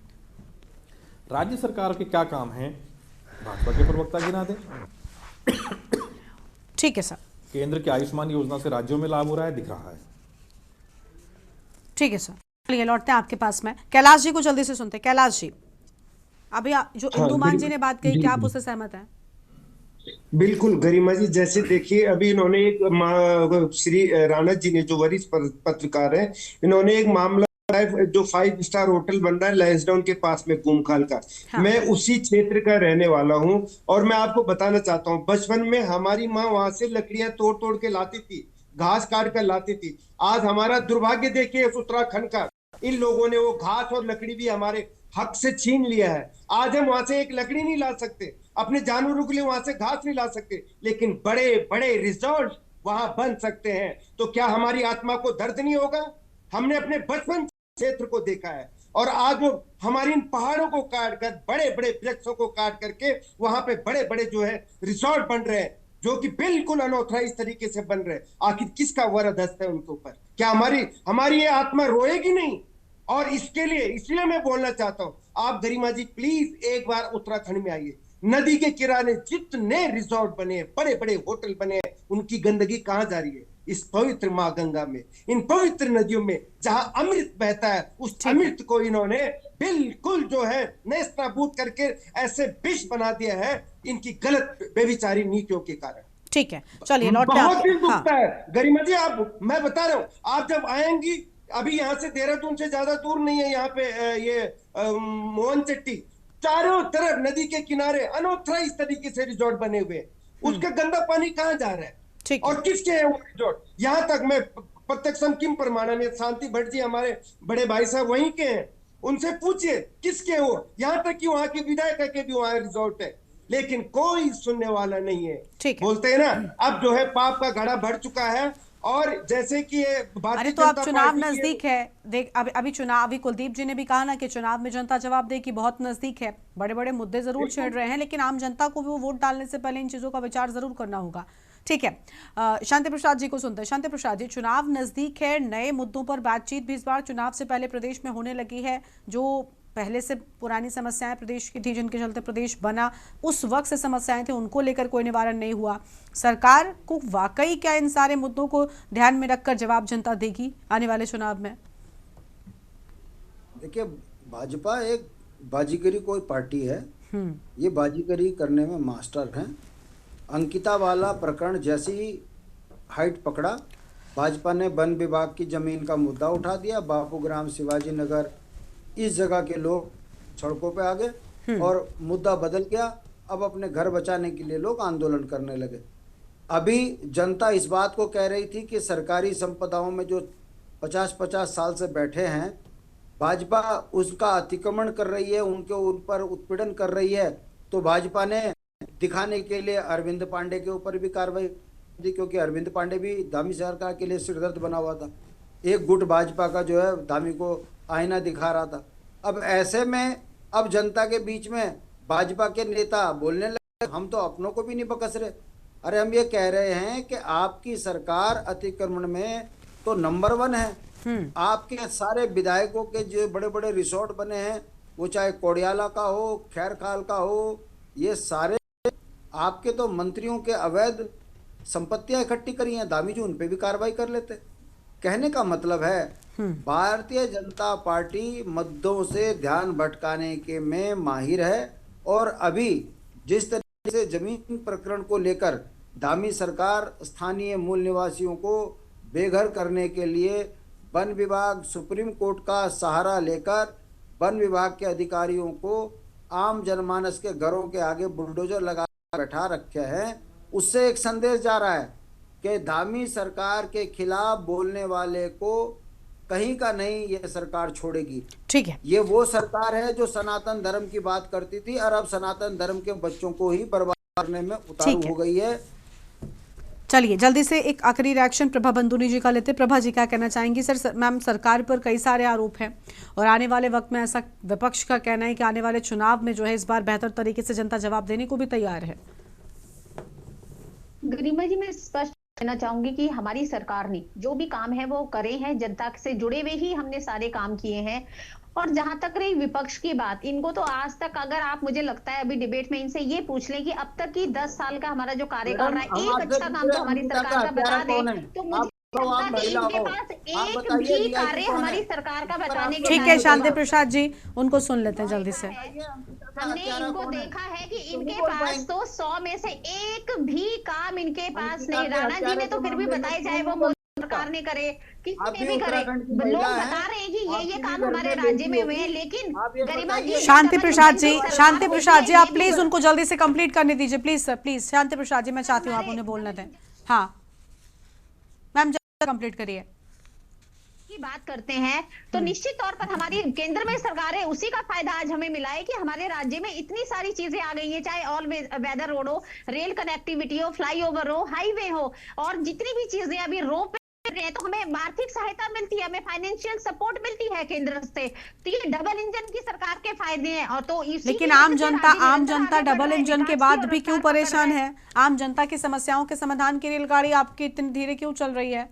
राज्य सरकार के क्या काम है, भाजपा के प्रवक्ता गिना दें। ठीक है सर। केंद्र की आयुष्मान योजना से राज्यों में लाभ हो रहा है, दिख रहा है। ठीक है सर, चलिए लौटते हैं आपके पास में। कैलाश जी को जल्दी से सुनते हैं। कैलाश जी, अभी जो इंदु मान जी ने बात कही, क्या आप उससे सहमत हैं? बिल्कुल गरिमा जी, जैसे देखिए अभी इन्होंने एक श्री राणा जी ने, जो वरिष्ठ पत्रकार हैं, इन्होंने एक मामला जो 5 स्टार होटल बन रहा है लैंसडाउन के पास में कुमखाल का। हाँ। मैं उसी क्षेत्र का रहने वाला हूं और मैं आपको बताना चाहता हूं, बचपन में हमारी माँ वहां से लकड़ियां तोड़ तोड़ के लाती थी, घास काट कर लाती थी। आज हमारा दुर्भाग्य देखिए इस उत्तराखंड का, इन लोगों ने वो घास और लकड़ी भी हमारे हक से छीन लिया है। आज हम वहां से एक लकड़ी नहीं ला सकते, अपने जानवरों के लिए वहां से घास नहीं ला सकते, लेकिन बड़े बड़े रिजॉर्ट वहां बन सकते हैं। तो क्या हमारी आत्मा को दर्द नहीं होगा? हमने अपने बचपन क्षेत्र को देखा है और आज हमारी इन पहाड़ों को काट कर, बड़े बड़े वृक्षों को काट करके वहां पे बड़े बड़े जो है रिसोर्ट बन रहे हैं, जो कि बिल्कुल अनऑथराइज तरीके से बन रहे हैं। आखिर किसका वरद हस्त है उनके ऊपर? क्या हमारी ये आत्मा रोएगी नहीं? और इसके लिए इसलिए मैं बोलना चाहता हूं, आप गरिमा जी प्लीज एक बार उत्तराखंड में आइए। नदी के किनारे जितने रिसोर्ट बने, बड़े बड़े होटल बने, उनकी गंदगी कहां जा रही है? इस पवित्र मां गंगा में, इन पवित्र नदियों में जहां अमृत बहता है, उस अमृत को इन्होंने बिल्कुल जो है नेस्त नाबूद करके ऐसे विष बना दिया है, इनकी गलत बेविचारी नीतियों के कारण। ठीक है, चलिए लौटते हैं। बहुत दिल दुखता है गरिमा जी, मैं बता रहा हूँ, आप जब आएंगी, अभी यहाँ से देहरादून से ज्यादा दूर नहीं है, यहाँ पे ये मोहन चट्टी, चारों तरफ नदी के किनारे अनऑथराइज तरीके से रिजॉर्ट बने हुए, उसका गंदा पानी कहाँ जा रहा है और किसके है वो रिजॉर्ट? यहाँ तक मैं प्रत्यक्षम किम प्रमाणम, शांति भट्ट जी हमारे बड़े भाई साहब वहीं के हैं, उनसे पूछिए किसके हो। यहाँ तक कि वहां के विधायक के भी वहां रिजॉर्ट है, लेकिन कोई सुनने वाला नहीं है। बोलते हैं ना, अब जो है पाप का घड़ा भर चुका है। और जैसे कि अरे तो अब चुनाव नजदीक है, देख अभी चुनाव, अभी कुलदीप जी ने भी कहा ना कि चुनाव में जनता जवाब देगी, बहुत नजदीक है। बड़े बड़े मुद्दे जरूर छेड़ रहे हैं, लेकिन आम जनता को भी वो वोट डालने से पहले इन चीजों का विचार जरूर करना होगा। ठीक है, शांति प्रसाद जी को सुनते हैं। शांति प्रसाद जी, चुनाव नजदीक है, नए मुद्दों पर बातचीत भी इस बार चुनाव से पहले प्रदेश में होने लगी है। जो पहले से पुरानी समस्याएं प्रदेश की थी, जिनके चलते प्रदेश बना, उस वक्त से समस्याएं थी, उनको लेकर कोई निवारण नहीं हुआ। सरकार को वाकई क्या इन सारे मुद्दों को ध्यान में रखकर जवाब जनता देगी आने वाले चुनाव में? देखिए, भाजपा एक बाजीगरी कोई पार्टी है, ये बाजीगरी करने में मास्टर हैं। अंकिता वाला प्रकरण जैसी हाइट पकड़ा, भाजपा ने वन विभाग की जमीन का मुद्दा उठा दिया, बापूग्राम, शिवाजी नगर, इस जगह के लोग सड़कों पे आ गए और मुद्दा बदल गया। अब अपने घर बचाने के लिए लोग आंदोलन करने लगे। अभी जनता इस बात को कह रही थी कि सरकारी संपदाओं में जो 50-50 साल से बैठे हैं, भाजपा उसका अतिक्रमण कर रही है, उन पर उत्पीड़न कर रही है। तो भाजपा ने दिखाने के लिए अरविंद पांडे के ऊपर भी कार्रवाई की, क्योंकि अरविंद पांडे भी धामी सरकार के लिए सिरदर्द बना हुआ था। एक गुट भाजपा का जो है धामी को आईना दिखा रहा था। अब ऐसे में अब जनता के बीच में भाजपा के नेता बोलने लगे, हम तो अपनों को भी नहीं बकस रहे। अरे हम ये कह रहे हैं कि आपकी सरकार अतिक्रमण में तो नंबर 1 है। आपके सारे विधायकों के जो बड़े बड़े रिसोर्ट बने हैं, वो चाहे कोडियाला का हो, खैरखाल का हो, ये सारे आपके तो मंत्रियों के अवैध संपत्तियां इकट्ठी करी हैं। दामी जी उन पे भी कार्रवाई कर लेते। कहने का मतलब है भारतीय जनता पार्टी मुद्दों से ध्यान भटकाने के में माहिर है। और अभी जिस तरीके से जमीन प्रकरण को लेकर धामी सरकार स्थानीय मूल निवासियों को बेघर करने के लिए वन विभाग, सुप्रीम कोर्ट का सहारा लेकर वन विभाग के अधिकारियों को आम जनमानस के घरों के आगे बुलडोजर लगा बैठा रखे हैं, उससे एक संदेश जा रहा है कि धामी सरकार के खिलाफ बोलने वाले को कहीं का नहीं ये सरकार छोड़ेगी। ठीक है, ये वो सरकार है जो सनातन धर्म की बात करती थी और अब सनातन धर्म के बच्चों को ही बर्बाद करने में उतारू हो गई है। चलिए जल्दी से एक आखिरी रिएक्शन प्रभा बंदूनी जी का लेते। प्रभा जी क्या कहना चाहेंगी? सर मैम, सरकार पर कई सारे आरोप हैं और आने वाले वक्त में ऐसा विपक्ष का कहना है कि आने वाले चुनाव में जो है इस बार बेहतर तरीके से जनता जवाब देने को भी तैयार है। गरिमा जी, मैं स्पष्ट कहना चाहूंगी कि हमारी सरकार ने जो भी काम है वो करे हैं, जनता से जुड़े हुए ही हमने सारे काम किए हैं। और जहां तक रही विपक्ष की बात, इनको तो आज तक, अगर आप मुझे लगता है अभी डिबेट में इनसे ये पूछ लें कि अब तक की 10 साल का हमारा जो कार्यकाल रहा है, एक अच्छा काम तो हमारी सरकार का बता दें तो मुझे आप महिला इनके हो, पास आप एक बताइए भी VIP कार्य कौन हमारी है? सरकार का बताने के ठीक है लायक शांति नहीं। प्रसाद जी, उनको सुन लेते हैं जल्दी से। हमने इनको कौन है? देखा है कि तुम नहीं इनके बोल पास पाएंगे। तो 100 में से एक भी काम इनके पास अंकिता नहीं। के राणा जी ने हत्यारे तो के फिर भी मामले में बताए क्यों जाए वो नहीं बोल मोदी सरकार ने करे, किसी आप ने भी भी करे। उत्तराखंड की लोग महिला बता हैं, रहे हैं कि ये आपकी भी काम घर हमारे में राज्य बेटी में हुए हैं, होगी। लेकिन आप ये गरिमा जी बताइए। शांति प्रसाद जी, सरकार शांति होती प्रसाद है, जी, ये आप भी प्लीज बता- उनको जल्दी से कंप्लीट करने दीजिए, प्लीज सर, प्लीज। शांति प्रसाद जी, मैं चाहती हूँ आप उन्हें बोलने दें। हाँ मैम, जल्दी कंप्लीट करिए। की बात करते हैं तो निश्चित तौर पर हमारी केंद्र में सरकार है, उसी का फायदा आज हमें मिला है कि हमारे राज्य में इतनी सारी चीजें आ गई हैं, चाहे ऑल वेदर रोड हो, रेल कनेक्टिविटी हो, फ्लाईओवर हो, हाईवे हो, और जितनी भी चीजें अभी रोप रहे हैं तो हमें आर्थिक सहायता मिलती है, हमें फाइनेंशियल सपोर्ट मिलती है केंद्र से। तो ये डबल इंजन की सरकार के फायदे हैं। और तो इसी लेकिन की वजह आम से जनता राज्य निरंतर आगे बढ़ डबल रहा है, इंजन के विकास बाद की भी क्यों रफ्तार पकड़ रहा परेशान है? आम जनता की समस्याओं के समाधान की रेलगाड़ी आपकी इतनी धीरे क्यों चल रही है?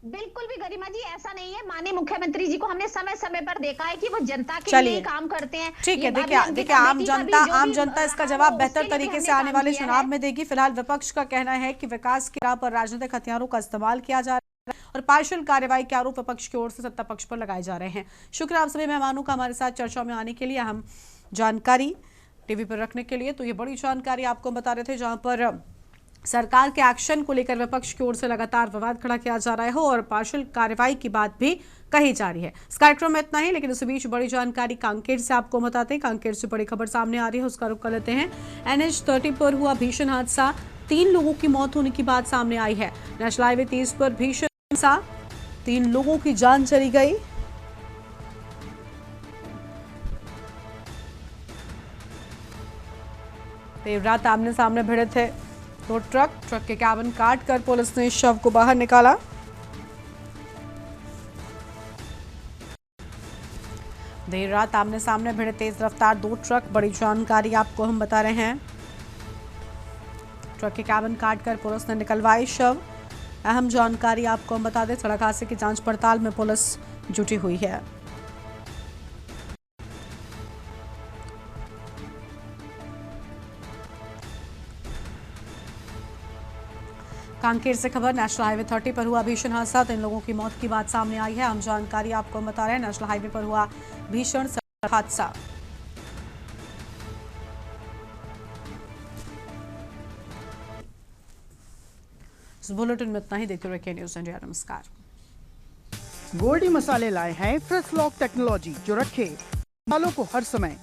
बिल्कुल भी गरिमा जी ऐसा नहीं है। माननीय मुख्यमंत्री जी को हमने समय समय पर देखा है कि वो जनता के चलिए। लिए काम करते हैं। ठीक ये है, अभी देखिए अंकिता आम बेटी का भी जनता जो भी इसका रहा जवाब हो, बेहतर उसके लिए भी तरीके से हमने आने काम वाले किया चुनाव है। में देगी। फिलहाल विपक्ष का कहना है कि विकास के नाम पर राजनीतिक हथियारों का इस्तेमाल किया जा रहा है और पार्शियल कार्रवाई के आरोप विपक्ष की ओर से सत्ता पक्ष पर लगाए जा रहे हैं। शुक्र आप सभी मेहमानों का हमारे साथ चर्चा में आने के लिए। हम जानकारी टीवी पर रखने के लिए, तो ये बड़ी जानकारी आपको बता रहे थे, जहां पर सरकार के एक्शन को लेकर विपक्ष की ओर से लगातार विवाद खड़ा किया जा रहा है और पार्शियल कार्रवाई की बात भी कही जा रही है। इस कार्यक्रम में इतना ही, लेकिन इस बीच बड़ी जानकारी कांकेर से आपको बताते हैं। कांकेर से बड़ी खबर सामने आ रही है, उसका रुख कर लेते हैं। NH30 पर हुआ भीषण हादसा, 3 लोगों की मौत होने की बात सामने आई है। नेशनल हाईवे 30 पर भीषण हादसा, 3 लोगों की जान चली गई। देर रात आमने सामने भिड़े थे 2 ट्रक के कैबिन काट कर पुलिस ने शव को बाहर निकाला। देर रात आमने सामने भिड़े तेज रफ्तार 2 ट्रक, बड़ी जानकारी आपको हम बता रहे हैं। ट्रक के कैबिन काट कर पुलिस ने निकलवाए शव। अहम जानकारी आपको हम बता दें, सड़क हादसे की जांच पड़ताल में पुलिस जुटी हुई है। कांकेर से खबर, नेशनल हाईवे 30 पर हुआ भीषण हादसा, 3 लोगों की मौत की बात सामने आई है। हम जानकारी आपको बता रहे हैं, नेशनल हाईवे पर हुआ भीषण सड़क हादसा। इस बुलेटिन में इतना ही। देखते रहिए न्यूज़ इंडिया। नमस्कार। गोल्डी मसाले लाए हैं फ्रेश लॉक टेक्नोलॉजी, जो रखे मसालों को हर समय